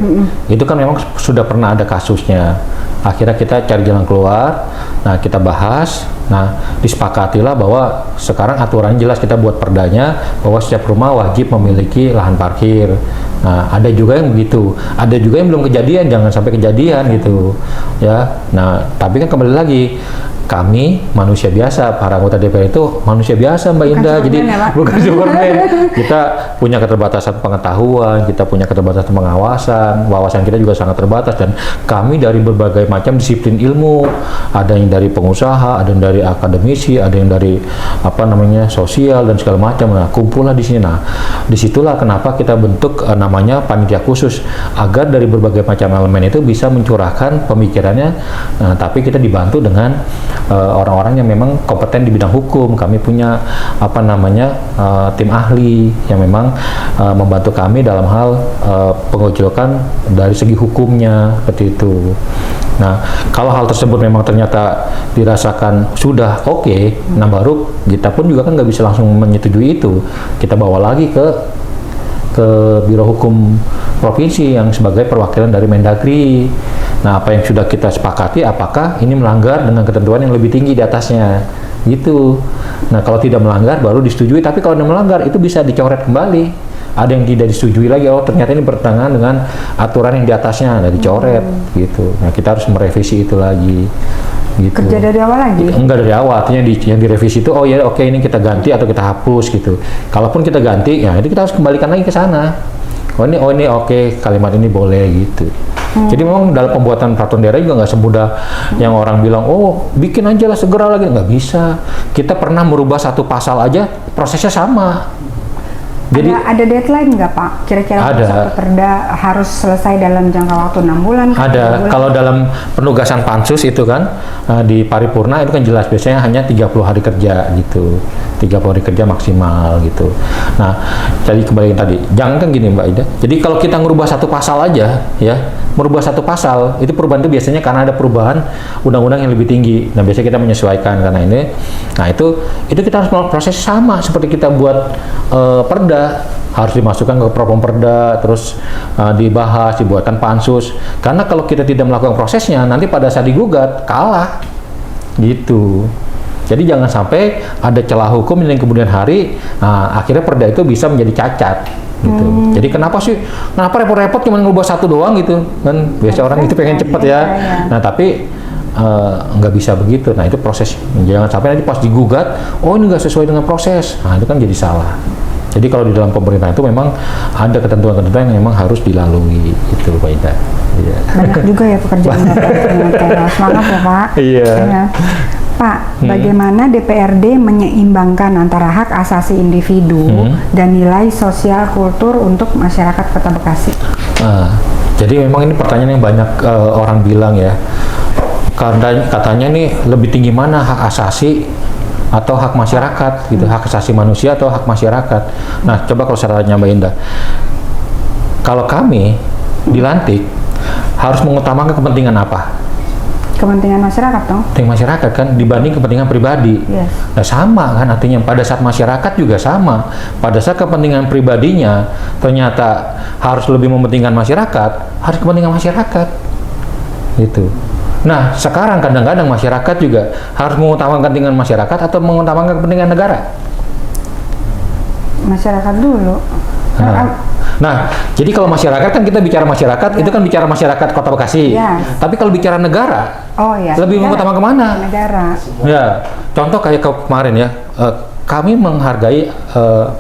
itu kan memang sudah pernah ada kasusnya. Akhirnya kita cari jalan keluar, nah kita bahas, nah disepakatilah bahwa sekarang aturan jelas kita buat perdanya bahwa setiap rumah wajib memiliki lahan parkir. Nah ada juga yang begitu, ada juga yang belum kejadian, jangan sampai kejadian gitu ya. Nah tapi kan kembali lagi, kami manusia biasa, para anggota DPR itu manusia biasa Mbak Indah, jadi bukan Superman. Kita punya keterbatasan pengetahuan, kita punya keterbatasan pengawasan, wawasan kita juga sangat terbatas, dan kami dari berbagai macam disiplin ilmu, ada yang dari pengusaha, ada yang dari akademisi, ada yang dari sosial dan segala macam. Nah kumpullah di sini. Nah disitulah kenapa kita bentuk namanya panitia khusus, agar dari berbagai macam elemen itu bisa mencurahkan pemikirannya. Nah, tapi kita dibantu dengan orang-orang yang memang kompeten di bidang hukum. Kami punya tim ahli yang memang membantu kami dalam hal pengojolkan dari segi hukumnya seperti itu. Nah, kalau hal tersebut memang ternyata dirasakan sudah oke, nah baru kita pun juga kan nggak bisa langsung menyetujui itu. Kita bawa lagi ke Biro Hukum Provinsi yang sebagai perwakilan dari Mendagri. Nah, apa yang sudah kita sepakati, apakah ini melanggar dengan ketentuan yang lebih tinggi di atasnya, gitu. Nah, kalau tidak melanggar baru disetujui, tapi kalau melanggar itu bisa dicoret kembali ada yang tidak disetujui lagi. Oh ternyata ini bertentangan dengan aturan yang di atasnya, ada dicoret gitu. Nah kita harus merevisi itu lagi. Gitu.
Kerja dari awal lagi?
Enggak dari awal, artinya yang direvisi itu oh ya oke, ini kita ganti atau kita hapus gitu. Kalaupun kita ganti, ya itu kita harus kembalikan lagi ke sana. Oh ini oke, kalimat ini boleh gitu. Jadi memang dalam pembuatan peraturan daerah juga nggak semudah yang orang bilang, oh bikin aja lah segera lagi. Nggak bisa. Kita pernah merubah satu pasal aja, prosesnya sama. Jadi
ada deadline nggak Pak? Kira-kira
ada.
satu perda harus selesai dalam jangka waktu 6 bulan?
Ada. Kalau dalam penugasan pansus itu kan di paripurna itu kan jelas biasanya hanya 30 hari kerja gitu. 30 hari kerja maksimal gitu. Nah, jadi kembali tadi, jangan kan gini Mbak Ida. Jadi kalau kita ngerubah satu pasal aja ya, merubah satu pasal, itu perubahan itu biasanya karena ada perubahan undang-undang yang lebih tinggi. Nah, biasanya kita menyesuaikan karena ini. Nah, itu kita harus melakukan proses sama seperti kita buat perda, harus dimasukkan ke Propamperda, terus dibahas, dibuatkan pansus. Karena kalau kita tidak melakukan prosesnya, nanti pada saat digugat kalah, gitu. Jadi jangan sampai ada celah hukum yang kemudian hari, akhirnya perda itu bisa menjadi cacat, gitu. Jadi kenapa repot-repot cuma ngubah satu doang gitu, kan? Biasa orang itu pengen cepet ya. Nah tapi nggak bisa begitu. Nah itu proses. Jangan sampai nanti pas digugat, oh ini nggak sesuai dengan proses. Nah itu kan jadi salah. Jadi kalau di dalam pemerintahan itu memang ada ketentuan-ketentuan yang memang harus dilalui, itu Pak Ida. Iya.
Banyak juga ya pekerjaan Bapak. Semangat ya Pak.
Iya.
Ya. Pak, bagaimana DPRD menyeimbangkan antara hak asasi individu dan nilai sosial kultur untuk masyarakat Kota Bekasi?
Jadi memang ini pertanyaan yang banyak orang bilang ya. Karena katanya nih lebih tinggi mana hak asasi atau hak masyarakat gitu, hak asasi manusia atau hak masyarakat. Nah, coba kalau saya tanya Mbak Indah, kalau kami dilantik harus mengutamakan kepentingan apa?
Kepentingan masyarakat dong.
Kepentingan masyarakat kan dibanding kepentingan pribadi.
Yes.
Nah sama kan artinya pada saat masyarakat juga sama. Pada saat kepentingan pribadinya ternyata harus lebih mementingkan masyarakat, harus kepentingan masyarakat. Gitu. Nah, sekarang kadang-kadang masyarakat juga harus mengutamakan kepentingan masyarakat atau mengutamakan kepentingan negara.
Masyarakat dulu.
Nah, jadi kalau masyarakat kan kita bicara masyarakat, itu kan bicara masyarakat Kota Bekasi.
Yes.
Tapi kalau bicara negara, lebih mengutamakan kemana?
Negara.
Ya, contoh kayak kemarin ya, kami menghargai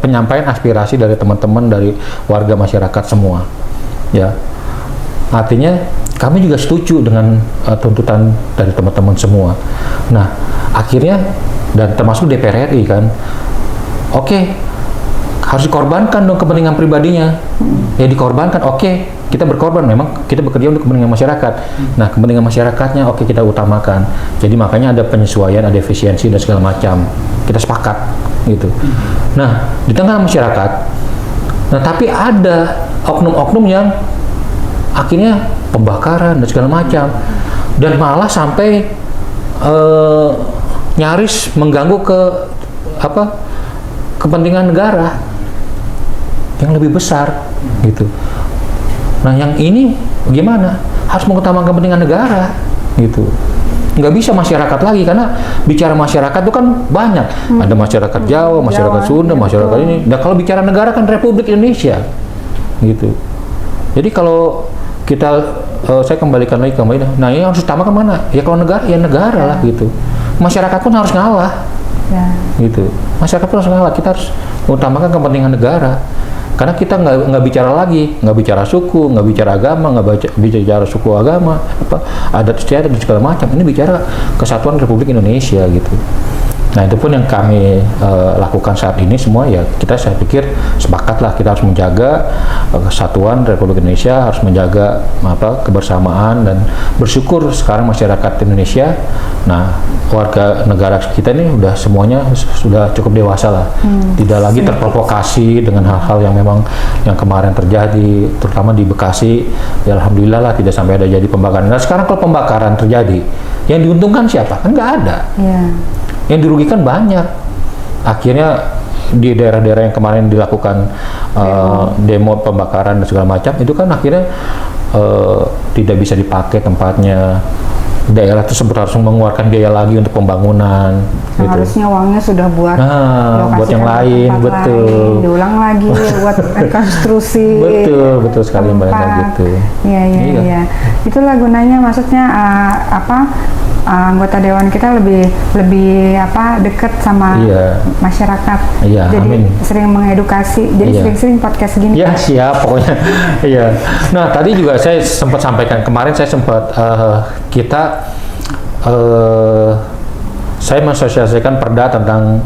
penyampaian aspirasi dari teman-teman dari warga masyarakat semua. Ya, artinya kami juga setuju dengan tuntutan dari teman-teman semua. Nah, akhirnya dan termasuk DPR RI kan, oke. Harus dikorbankan dong kepentingan pribadinya. Ya dikorbankan, oke, kita berkorban, memang kita bekerja untuk kepentingan masyarakat. Nah, kepentingan masyarakatnya oke kita utamakan. Jadi makanya ada penyesuaian, ada efisiensi dan segala macam. Kita sepakat gitu. Nah, di tengah masyarakat, nah tapi ada oknum-oknum yang akhirnya pembakaran dan segala macam. Dan malah sampai nyaris mengganggu kepentingan negara yang lebih besar gitu. Nah yang ini gimana? Harus mengutamakan kepentingan negara gitu. Nggak bisa masyarakat lagi karena bicara masyarakat itu kan banyak. Ada masyarakat Jawa, masyarakat Sunda, masyarakat ini. Nah kalau bicara negara kan Republik Indonesia gitu. Jadi kalau kita saya kembalikan lagi ke Mbak Ina. Nah ini harus utamakan mana? Ya kalau negara ya negara lah gitu. Masyarakat pun harus ngalah. Ya. Gitu. Masyarakat pun harus ngalah. Kita harus utamakan kepentingan negara. Karena kita nggak bicara lagi, nggak bicara suku, nggak bicara agama, nggak bicara suku agama, adat istiadat dan segala macam. Ini bicara kesatuan Republik Indonesia gitu. Nah itu pun yang kami lakukan saat ini semua ya saya pikir sepakatlah kita harus menjaga kesatuan Republik Indonesia, harus menjaga kebersamaan dan bersyukur sekarang masyarakat Indonesia, nah warga negara kita ini udah semuanya sudah cukup dewasa lah, tidak lagi terprovokasi dengan hal-hal yang memang yang kemarin terjadi, terutama di Bekasi, ya alhamdulillah lah tidak sampai ada jadi pembakaran. Nah sekarang kalau pembakaran terjadi, yang diuntungkan siapa? Kan nggak ada. Yeah. Yang dirugikan banyak. Akhirnya di daerah-daerah yang kemarin dilakukan demo pembakaran dan segala macam itu kan akhirnya tidak bisa dipakai tempatnya daerah tersebut harus mengeluarkan biaya lagi untuk pembangunan.
Yang harusnya uangnya sudah buat
buat yang lain, betul.
Lain, diulang lagi buat rekonstruksi.
Betul sekali Mbak Indah gitu.
Iya. Itulah gunanya, maksudnya anggota dewan kita lebih dekat sama masyarakat. Jadi sering mengedukasi. Jadi sering-sering podcast gini.
Ya siap pokoknya. Iya. Nah tadi juga saya sempat sampaikan kemarin, saya sempat saya mensosialisasikan perda tentang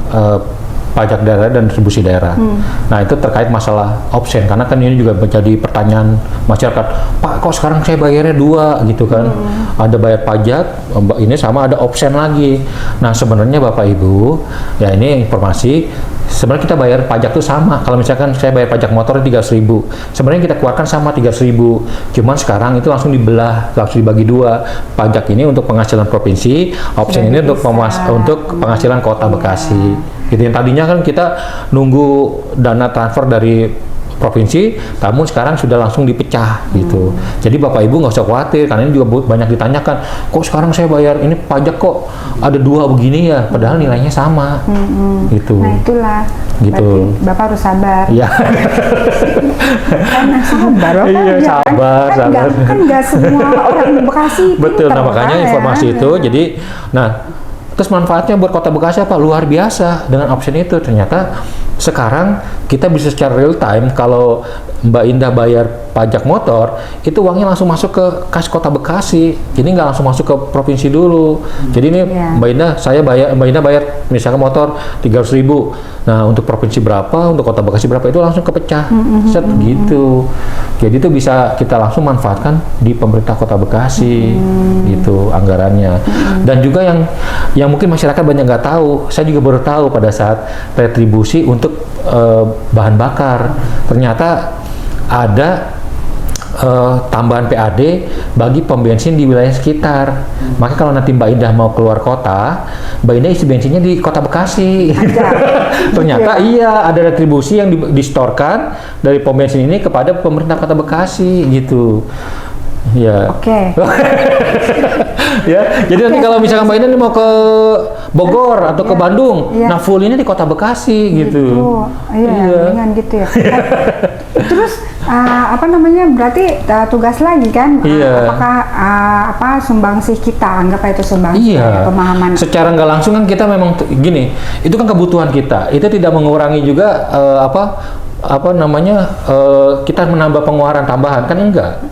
pajak daerah dan distribusi daerah. Nah itu terkait masalah option, karena kan ini juga menjadi pertanyaan masyarakat. Pak, kok sekarang saya bayarnya 2 gitu kan? Ada bayar pajak, ini sama ada option lagi. Nah sebenarnya Bapak Ibu, ya ini informasi. Sebenarnya kita bayar pajak itu sama. Kalau misalkan saya bayar pajak motor 300.000, sebenarnya kita keluarkan sama 300.000. Cuman sekarang itu langsung dibelah, langsung dibagi 2. Pajak ini untuk penghasilan provinsi, option ini untuk penghasilan kota Bekasi. Gitu. Yang tadinya kan kita nunggu dana transfer dari provinsi, namun sekarang sudah langsung dipecah gitu. Jadi Bapak Ibu nggak usah khawatir, karena ini juga banyak ditanyakan, kok sekarang saya bayar ini pajak kok ada 2 begini ya, padahal nilainya sama. Gitu.
Nah itulah.
Gitu.
Berarti Bapak harus sabar.
Iya.
Karena sabar.
Iya, sabar.
Kan nggak semua orang di Bekasi.
Betul. Nah makanya informasi itu, jadi, terus manfaatnya buat kota Bekasi apa? Luar biasa dengan option itu. Ternyata sekarang kita bisa secara real time, kalau Mbak Indah bayar pajak motor, itu uangnya langsung masuk ke kas kota Bekasi. Jadi nggak langsung masuk ke provinsi dulu. Jadi ini Mbak Indah bayar misalnya motor 300.000. Nah untuk provinsi berapa, untuk kota Bekasi berapa, itu langsung kepecah. Set gitu. Jadi itu bisa kita langsung manfaatkan di pemerintah kota Bekasi gitu anggarannya. Dan juga yang mungkin masyarakat banyak nggak tahu, saya juga baru tahu pada saat retribusi untuk bahan bakar. Ternyata ada tambahan PAD bagi pom bensin di wilayah sekitar. Makanya kalau nanti Mbak Indah mau keluar kota, Mbak Indah isi bensinnya di kota Bekasi. Ternyata ada retribusi yang distorkan dari pom bensin ini kepada pemerintah kota Bekasi gitu. Ya.
Oke.
Ya, jadi nanti kalau misalkan Mbak Indah mau ke Bogor atau ke Bandung, nah full ini di kota Bekasi gitu.
Iya, dengan gitu ya. Terus berarti tugas lagi kan? Apakah sumbangsih kita, anggap itu sumbangsih pemahaman.
Secara nggak langsung kan kita memang gini, itu kan kebutuhan kita. Itu tidak mengurangi juga kita menambah pengeluaran tambahan, kan enggak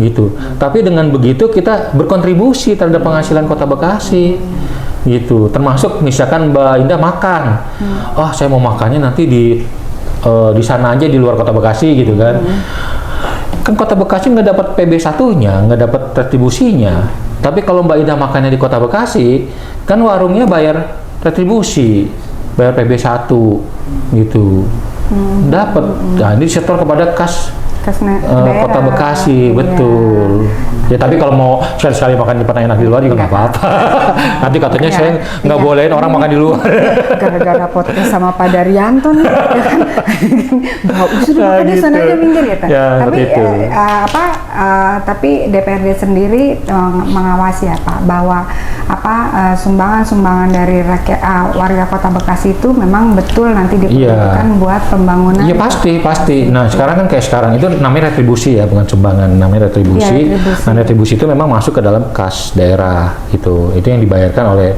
gitu. Tapi dengan begitu kita berkontribusi terhadap penghasilan kota Bekasi gitu. Termasuk misalkan Mbak Indah makan, saya mau makannya nanti di sana aja di luar kota Bekasi gitu kan. Kan kota Bekasi nggak dapat PB1-nya, nggak dapat retribusinya. Tapi kalau Mbak Indah makannya di kota Bekasi, kan warungnya bayar retribusi, bayar PB1 gitu. Dapat. Nah, ini disetor kepada kas kota Bekasi, betul. Ya tapi kalau mau sekali-sekali makan di tempat enak di luar juga nggak apa-apa. Nanti katanya saya nggak bolehin orang makan di luar.
Gara-gara podcast sama Pak Daryanto nih, ya kan? Nggak usah makan di sana aja minggir ya. Tapi tapi DPRD sendiri mengawasi bahwa sumbangan dari rakyat warga kota Bekasi itu memang betul nanti diperuntukkan buat pembangunan.
Iya pasti. Nah sekarang kan kayak sekarang itu namanya retribusi ya, bukan sumbangan, namanya retribusi. Nah retribusi itu memang masuk ke dalam kas daerah itu yang dibayarkan oleh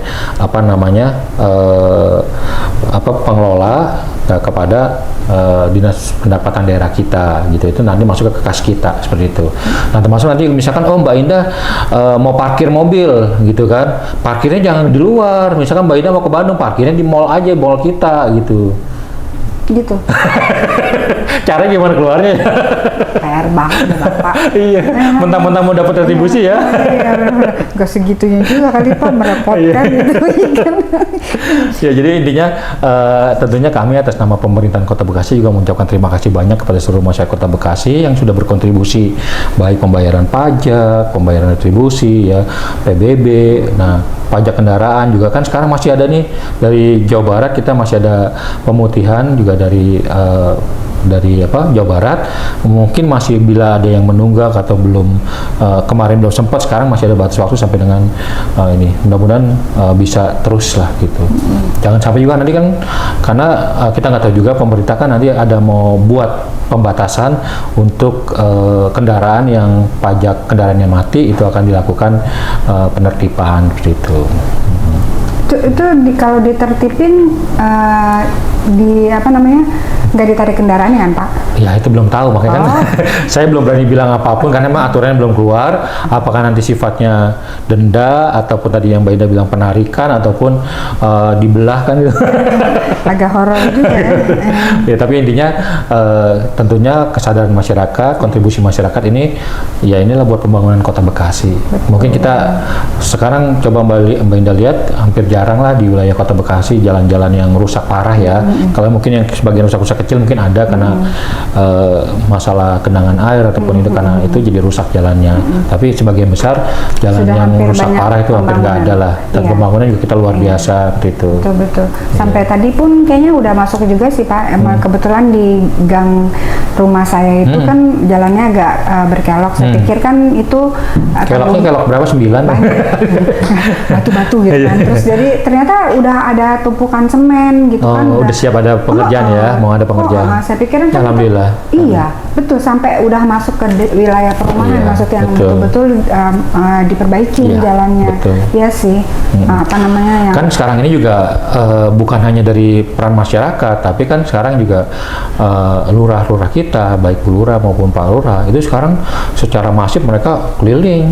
pengelola kepada dinas pendapatan daerah kita gitu. Itu nanti masuk ke kas kita seperti itu. Nah termasuk nanti misalkan Mbak Indah mau parkir mobil gitu kan, parkirnya jangan di luar. Misalkan Mbak Indah mau ke Bandung, parkirnya di mall aja, mall kita gitu. Caranya gimana keluarnya?
PR banget Bapak.
Iya, mentang-mentang mau dapat retribusi ya.
Gak segitunya juga kali Pak, merepotkan gitu.
Ya jadi intinya tentunya kami atas nama pemerintahan Kota Bekasi juga mengucapkan terima kasih banyak kepada seluruh masyarakat Kota Bekasi yang sudah berkontribusi baik pembayaran pajak, pembayaran retribusi ya, PBB. Nah pajak kendaraan juga kan sekarang masih ada nih dari Jawa Barat, kita masih ada pemutihan juga dari Jawa Barat, mungkin masih bila ada yang menunggak atau belum kemarin belum sempat, sekarang masih ada batas waktu sampai dengan ini, mudah-mudahan bisa terus lah gitu. Jangan sampai juga nanti kan, karena kita nggak tahu juga pemerintah kan nanti ada mau buat pembatasan untuk kendaraan yang pajak kendaraannya mati, itu akan dilakukan penertiban seperti itu.
Kalau ditertipin nggak ditarik kendaraannya kan Pak?
Ya itu belum tahu, makanya kan saya belum berani bilang apapun karena memang aturannya belum keluar. Apakah nanti sifatnya denda ataupun tadi yang Mbak Ida bilang penarikan ataupun dibelah kan gitu.
Agak horor juga ya.
Ya tapi intinya tentunya kesadaran masyarakat, kontribusi masyarakat ini ya inilah buat pembangunan Kota Bekasi. Mungkin kita sekarang coba Mbak Ida lihat hampir jarang lah di wilayah Kota Bekasi jalan-jalan yang rusak parah ya. Kalau mungkin yang sebagian rusak-rusak kecil mungkin ada karena masalah genangan air ataupun itu karena itu jadi rusak jalannya. Tapi sebagian besar jalan yang rusak parah itu hampir nggak ada lah. Dan pembangunan juga kita luar biasa seperti itu.
Betul. Sampai tadi pun kayaknya udah masuk juga sih Pak. Emang kebetulan di gang rumah saya itu kan jalannya agak berkelok. Saya pikir kan itu
keloknya kelok berapa? 9?
Batu-batu gitu kan. Terus jadi ternyata udah ada tumpukan semen gitu kan.
Udah siap ada pekerjaan ya, mau ada pekerjaan.
Saya pikir kan
alhamdulillah.
Iya, betul, sampai udah masuk ke wilayah perumahan, maksudnya yang betul-betul diperbaiki jalannya. Iya sih. Yang
kan sekarang ini juga bukan hanya dari peran masyarakat, tapi kan sekarang juga lurah-lurah kita, baik Bu Lurah maupun Pak Lurah, itu sekarang secara masif mereka keliling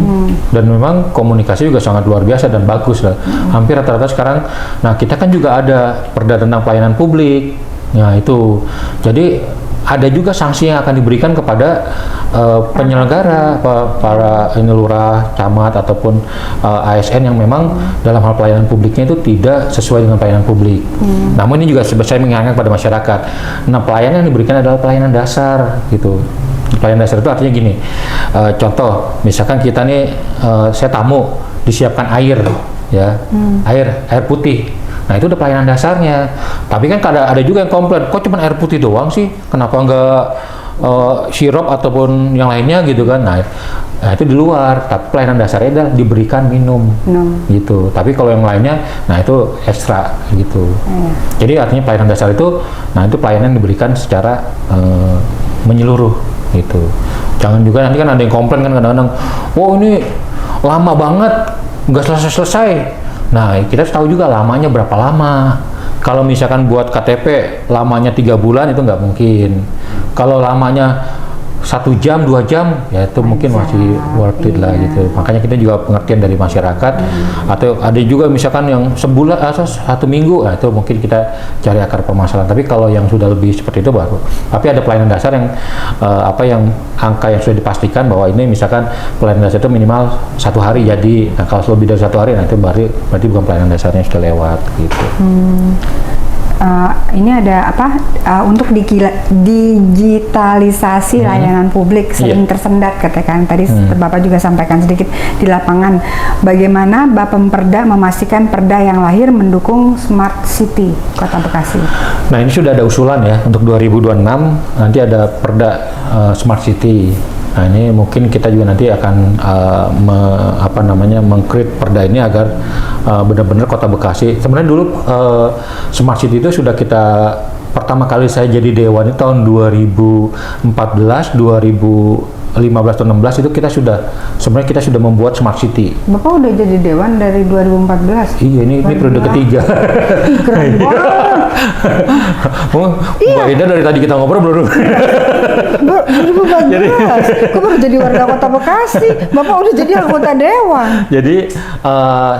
dan memang komunikasi juga sangat luar biasa dan bagus lah. Hampir rata-rata sekarang. Nah kita kan juga ada perda tentang pelayanan publik. Nah itu, jadi ada juga sanksi yang akan diberikan kepada penyelenggara, para lurah, camat ataupun ASN yang memang dalam hal pelayanan publiknya itu tidak sesuai dengan pelayanan publik. Namun ini juga saya mengingatkan kepada masyarakat. Nah pelayanan yang diberikan adalah pelayanan dasar gitu. Pelayanan dasar itu artinya gini, contoh misalkan kita nih saya tamu disiapkan air ya, air putih. Nah itu udah pelayanan dasarnya. Tapi kan ada juga yang komplain, kok cuma air putih doang sih? Kenapa nggak sirup ataupun yang lainnya gitu kan? Nah itu di luar. Tapi pelayanan dasarnya adalah diberikan minum gitu. Tapi kalau yang lainnya, nah itu ekstra gitu. Jadi artinya pelayanan dasar itu, nah itu pelayanan diberikan secara menyeluruh gitu. Jangan juga nanti kan ada yang komplain kan kadang-kadang, wow ini lama banget, nggak selesai-selesai. Nah, kita tahu juga lamanya berapa lama. Kalau misalkan buat KTP lamanya 3 bulan itu nggak mungkin. Kalau lamanya 1 jam, 2 jam, ya itu mungkin masih worth it lah gitu. Makanya kita juga pengertian dari masyarakat. Atau ada juga misalkan yang sebulan atau 1 minggu, nah itu mungkin kita cari akar permasalahan. Tapi kalau yang sudah lebih seperti itu baru. Tapi ada pelayanan dasar yang yang angka yang sudah dipastikan bahwa ini misalkan pelayanan dasar itu minimal 1 hari jadi. Nah kalau lebih dari 1 hari, nah itu berarti bukan pelayanan dasarnya sudah lewat gitu.
Ini ada untuk digitalisasi layanan publik sering tersendat katakan tadi Bapak juga sampaikan sedikit di lapangan. Bagaimana Bapemperda memastikan perda yang lahir mendukung Smart City Kota Bekasi?
Nah ini sudah ada usulan ya untuk 2026 nanti ada perda Smart City. Nah ini mungkin kita juga nanti akan meng-create perda ini agar benar-benar Kota Bekasi. Sebenarnya dulu Smart City itu sudah kita pertama kali saya jadi dewan itu tahun 2014, 2015 atau 16 itu kita sudah membuat Smart City.
Bapak udah jadi dewan dari 2014?
Iya, ini periode ketiga.
Keren banget.
Mbak Ida dari tadi kita ngobrol belum?
2014. Kok baru jadi warga Kota Bekasi? Bapak udah jadi anggota dewan.
Jadi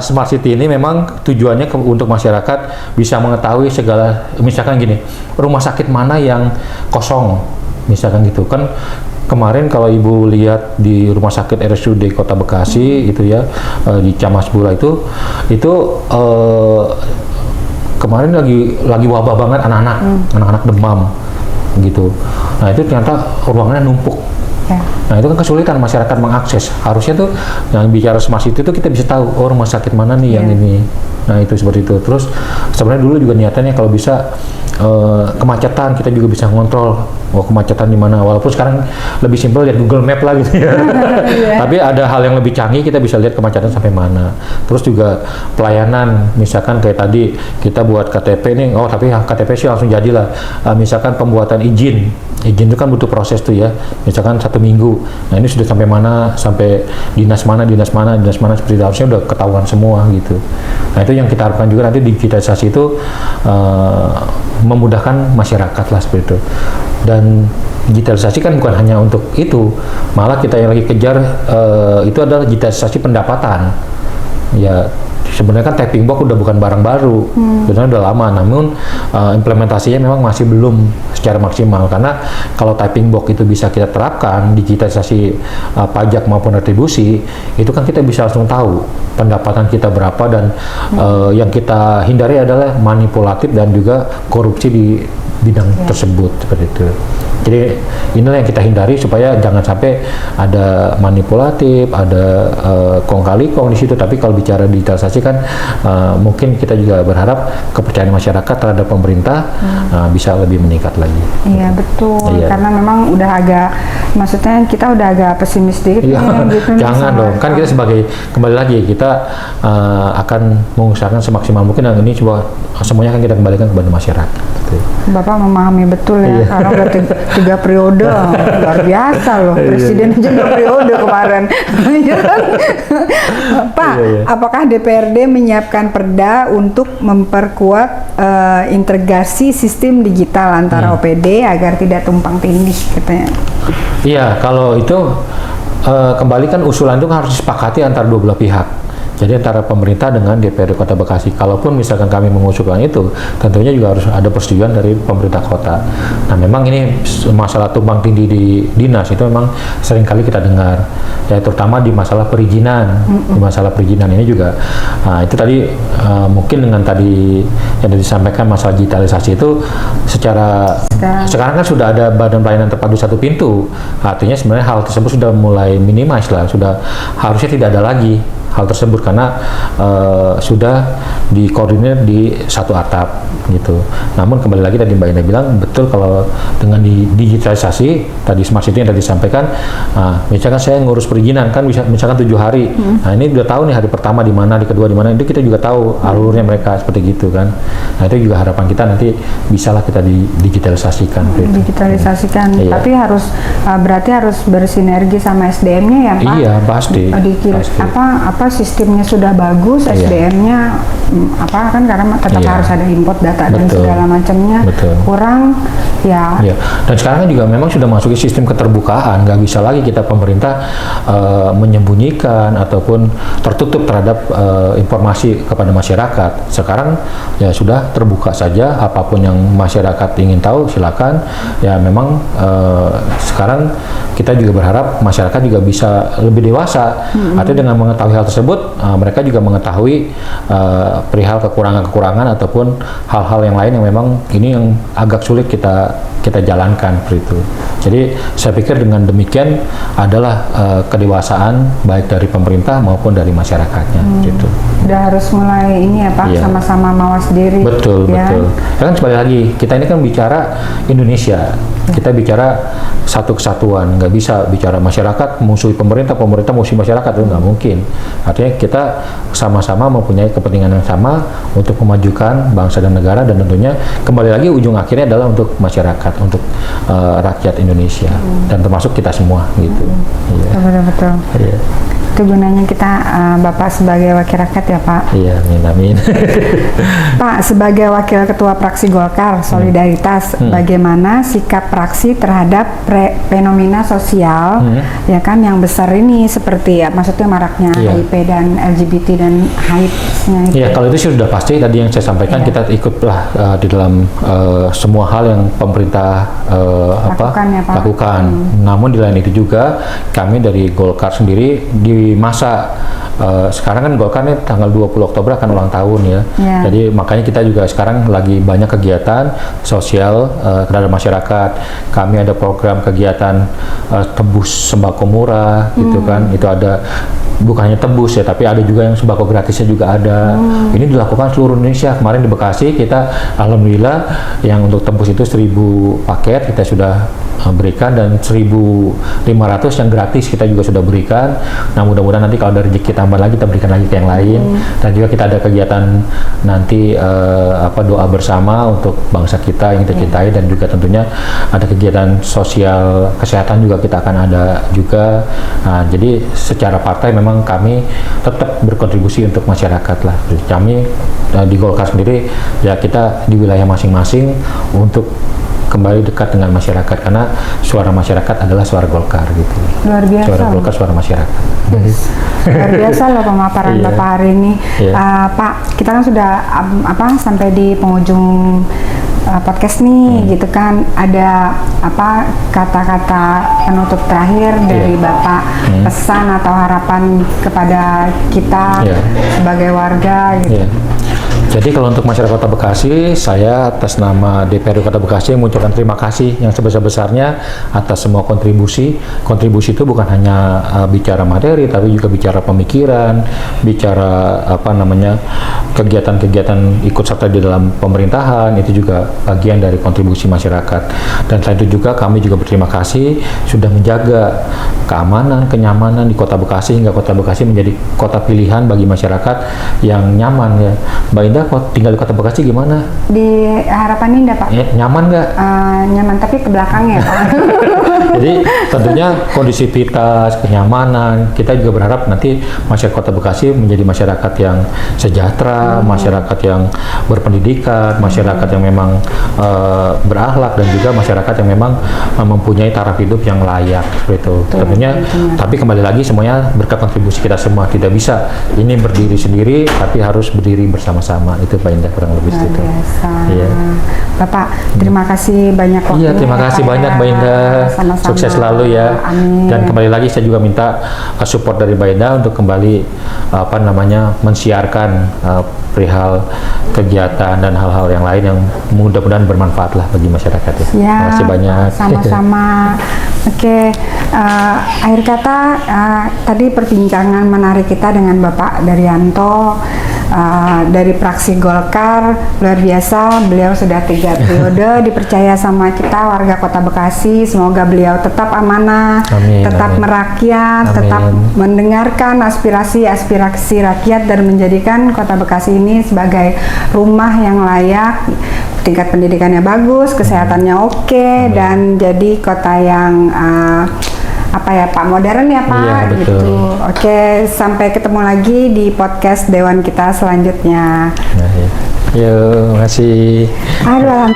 Smart City ini memang tujuannya untuk masyarakat bisa mengetahui segala, misalkan gini, rumah sakit mana yang kosong, misalkan gitu kan. Kemarin kalau Ibu lihat di Rumah Sakit RSUD Kota Bekasi itu ya di Camas Bula itu kemarin lagi wabah banget anak-anak demam gitu. Nah itu ternyata ruangannya numpuk
Ya.
Nah itu kan kesulitan masyarakat mengakses. Harusnya tuh yang bicara smart city itu kita bisa tahu rumah sakit mana nih yang ini. Nah itu seperti itu. Terus sebenarnya dulu juga niatannya kalau bisa kemacetan kita juga bisa ngontrol kemacetan di mana. Walaupun sekarang lebih simpel lihat Google Map lah gitu ya. Tapi ada hal yang lebih canggih, kita bisa lihat kemacetan sampai mana. Terus juga pelayanan, misalkan kayak tadi kita buat KTP nih, tapi KTP sih langsung jadilah. Misalkan pembuatan izin itu kan butuh proses tuh ya. Misalkan 1 minggu. Nah ini sudah sampai mana, sampai dinas mana seperti itu. Harusnya udah ketahuan semua gitu. Nah itu yang kita harapkan juga nanti digitalisasi itu memudahkan masyarakat lah seperti itu. Dan digitalisasi kan bukan hanya untuk itu, malah kita yang lagi kejar itu adalah digitalisasi pendapatan. Ya sebenarnya kan typing box udah bukan barang baru, sebenarnya udah lama, namun implementasinya memang masih belum secara maksimal, karena kalau typing box itu bisa kita terapkan digitalisasi pajak maupun retribusi, itu kan kita bisa langsung tahu pendapatan kita berapa, dan yang kita hindari adalah manipulatif dan juga korupsi di bidang tersebut seperti itu. Jadi inilah yang kita hindari supaya jangan sampai ada manipulatif, ada kong kali kong di situ. Tapi kalau bicara digitalisasi kan mungkin kita juga berharap kepercayaan masyarakat terhadap pemerintah bisa lebih meningkat lagi.
Iya betul, karena memang udah agak, maksudnya kita udah agak pesimis dikit gitu.
Jangan dong, kan kita sebagai, kembali lagi kita akan mengusahakan semaksimal mungkin, dan ini semuanya akan kita kembalikan kepada masyarakat. Gitu.
Bapak memahami betul ya, karena udah 3 periode, luar biasa loh, presiden aja 2 periode kemarin. Pak, apakah DPRD menyiapkan perda untuk memperkuat integrasi sistem digital antara OPD agar tidak tumpang tindih katanya?
Iya, kalau itu kembali kan usulan itu harus disepakati antara 2 belah pihak. Jadi antara pemerintah dengan DPRD Kota Bekasi. Kalaupun misalkan kami mengusulkan itu, tentunya juga harus ada persetujuan dari pemerintah kota. Nah, memang ini masalah tumpang tindih di dinas itu memang sering kali kita dengar, ya terutama di masalah perizinan. Di masalah perizinan ini juga, itu tadi mungkin dengan tadi yang disampaikan masalah digitalisasi itu, sekarang kan sudah ada Badan Pelayanan Terpadu Satu Pintu. Artinya sebenarnya hal tersebut sudah mulai minimize lah, sudah harusnya tidak ada lagi hal tersebut, karena sudah dikoordinir di satu atap gitu. Namun kembali lagi tadi Mbak Ina bilang betul, kalau dengan digitalisasi tadi smart city yang tadi disampaikan, misalkan saya ngurus perizinan kan bisa misalkan 7 hari. Nah ini udah tahu nih hari pertama di mana, di kedua di mana, itu kita juga tahu alurnya mereka seperti gitu kan. Nah itu juga harapan kita nanti bisalah kita digitalisasikan.
Digitalisasikan, tapi harus berarti harus bersinergi sama SDM-nya ya Pak?
Iya pasti.
Apa sistemnya sudah bagus, SDM-nya apa kan, karena tetap harus ada input data dan segala macamnya kurang ya.
Dan sekarang kan juga memang sudah masuki sistem keterbukaan, nggak bisa lagi kita pemerintah menyembunyikan ataupun tertutup terhadap informasi kepada masyarakat. Sekarang ya sudah terbuka saja, apapun yang masyarakat ingin tahu silakan. Ya memang sekarang kita juga berharap masyarakat juga bisa lebih dewasa, artinya dengan mengetahui hal tersebut mereka juga mengetahui perihal kekurangan-kekurangan ataupun hal-hal yang lain yang memang ini yang agak sulit kita jalankan seperti itu. Jadi saya pikir dengan demikian adalah kedewasaan baik dari pemerintah maupun dari masyarakatnya gitu.
Udah harus mulai ini ya Pak, sama-sama mawas diri.
Betul. Kan sekali lagi kita ini kan bicara Indonesia, kita bicara satu kesatuan, nggak bisa bicara masyarakat musuhi pemerintah, pemerintah musuhi masyarakat, itu nggak mungkin. Artinya kita sama-sama mempunyai kepentingan yang sama untuk memajukan bangsa dan negara, dan tentunya kembali lagi ujung akhirnya adalah untuk masyarakat, untuk rakyat Indonesia dan termasuk kita semua gitu.
Betul. Iya. Itu gunanya kita Bapak sebagai wakil rakyat ya Pak.
Iya, amin.
Pak, sebagai wakil ketua praksi Golkar Solidaritas, bagaimana sikap praksi terhadap fenomena sosial ya kan yang besar ini, seperti ya maksudnya maraknya HIV dan LGBT dan HIV-nya itu.
Iya, kalau itu sudah pasti tadi yang saya sampaikan, kita ikutlah di dalam semua hal yang pemerintah lakukan. Namun di lain itu juga kami dari Golkar sendiri di di masa sekarang kan Golkar nih tanggal 20 Oktober akan ulang tahun ya. Jadi makanya kita juga sekarang lagi banyak kegiatan sosial kepada masyarakat. Kami ada program kegiatan tebus sembako murah gitu kan. Itu ada bukan hanya tebus ya, tapi ada juga yang sembako gratisnya juga ada. Ini dilakukan seluruh Indonesia. Kemarin di Bekasi kita alhamdulillah yang untuk tebus itu 1.000 paket kita sudah berikan, dan 1.500 yang gratis kita juga sudah berikan. Nah mudah-mudahan nanti kalau ada rezeki tambah lagi kita berikan lagi ke yang lain. Dan juga kita ada kegiatan nanti doa bersama untuk bangsa kita yang kita cintai, dan juga tentunya ada kegiatan sosial kesehatan juga kita akan ada juga. Nah, jadi secara partai memang kami tetap berkontribusi untuk masyarakat lah. Kami di Golkar sendiri ya kita di wilayah masing-masing untuk kembali dekat dengan masyarakat, karena suara masyarakat adalah suara Golkar gitu.
Luar biasa.
Suara Golkar, suara masyarakat.
Luar biasa loh pemaparan Bapak hari ini. Pak, kita kan sudah sampai di penghujung podcast nih gitu kan. Ada kata-kata penutup terakhir dari Bapak, pesan atau harapan kepada kita sebagai warga gitu.
Jadi kalau untuk masyarakat Kota Bekasi, saya atas nama DPRD Kota Bekasi mengucapkan terima kasih yang sebesar-besarnya atas semua kontribusi. Kontribusi itu bukan hanya bicara materi, tapi juga bicara pemikiran, bicara kegiatan-kegiatan ikut serta di dalam pemerintahan, itu juga bagian dari kontribusi masyarakat. Dan selain itu juga kami juga berterima kasih sudah menjaga keamanan, kenyamanan di Kota Bekasi, hingga Kota Bekasi menjadi kota pilihan bagi masyarakat yang nyaman ya. Mbak Indah, tinggal di Kota Bekasi gimana?
Di Harapan Indah, Pak.
Nyaman nggak?
Nyaman, tapi ke belakang ya, Pak.
Jadi tentunya kondisivitas, kenyamanan, kita juga berharap nanti masyarakat Kota Bekasi menjadi masyarakat yang sejahtera, masyarakat yang berpendidikan, masyarakat yang memang berakhlak, dan juga masyarakat yang memang mempunyai taraf hidup yang layak seperti itu. Tentunya, tapi kembali lagi semuanya berkat kontribusi kita semua. Tidak bisa ini berdiri sendiri, tapi harus berdiri bersama-sama. Itu Pak Indah kurang lebih itu.
Iya. Bapak, terima kasih banyak waktunya.
Iya, terima kasih banyak Mbak Indah.
Sama-sama.
Sukses selalu ya.
Amin.
Dan kembali lagi saya juga minta support dari Mbak Indah untuk kembali mensiarkan perihal kegiatan dan hal-hal yang lain yang mudah-mudahan bermanfaat lah bagi masyarakat ya. Terima kasih banyak.
Sama-sama. Oke, akhir kata tadi perbincangan menarik kita dengan Bapak Daryanto dari fraksi Golkar. Luar biasa, beliau sudah 3 periode dipercaya sama kita warga Kota Bekasi. Semoga beliau tetap amanah, tetap merakyat, tetap mendengarkan aspirasi rakyat, dan menjadikan Kota Bekasi ini sebagai rumah yang layak, tingkat pendidikannya bagus, kesehatannya oke, dan jadi kota yang Pak, modern ya Pak,
iya,
gitu. Oke, sampai ketemu lagi di podcast Dewan kita selanjutnya.
Yuk, terima kasih.
Aduh.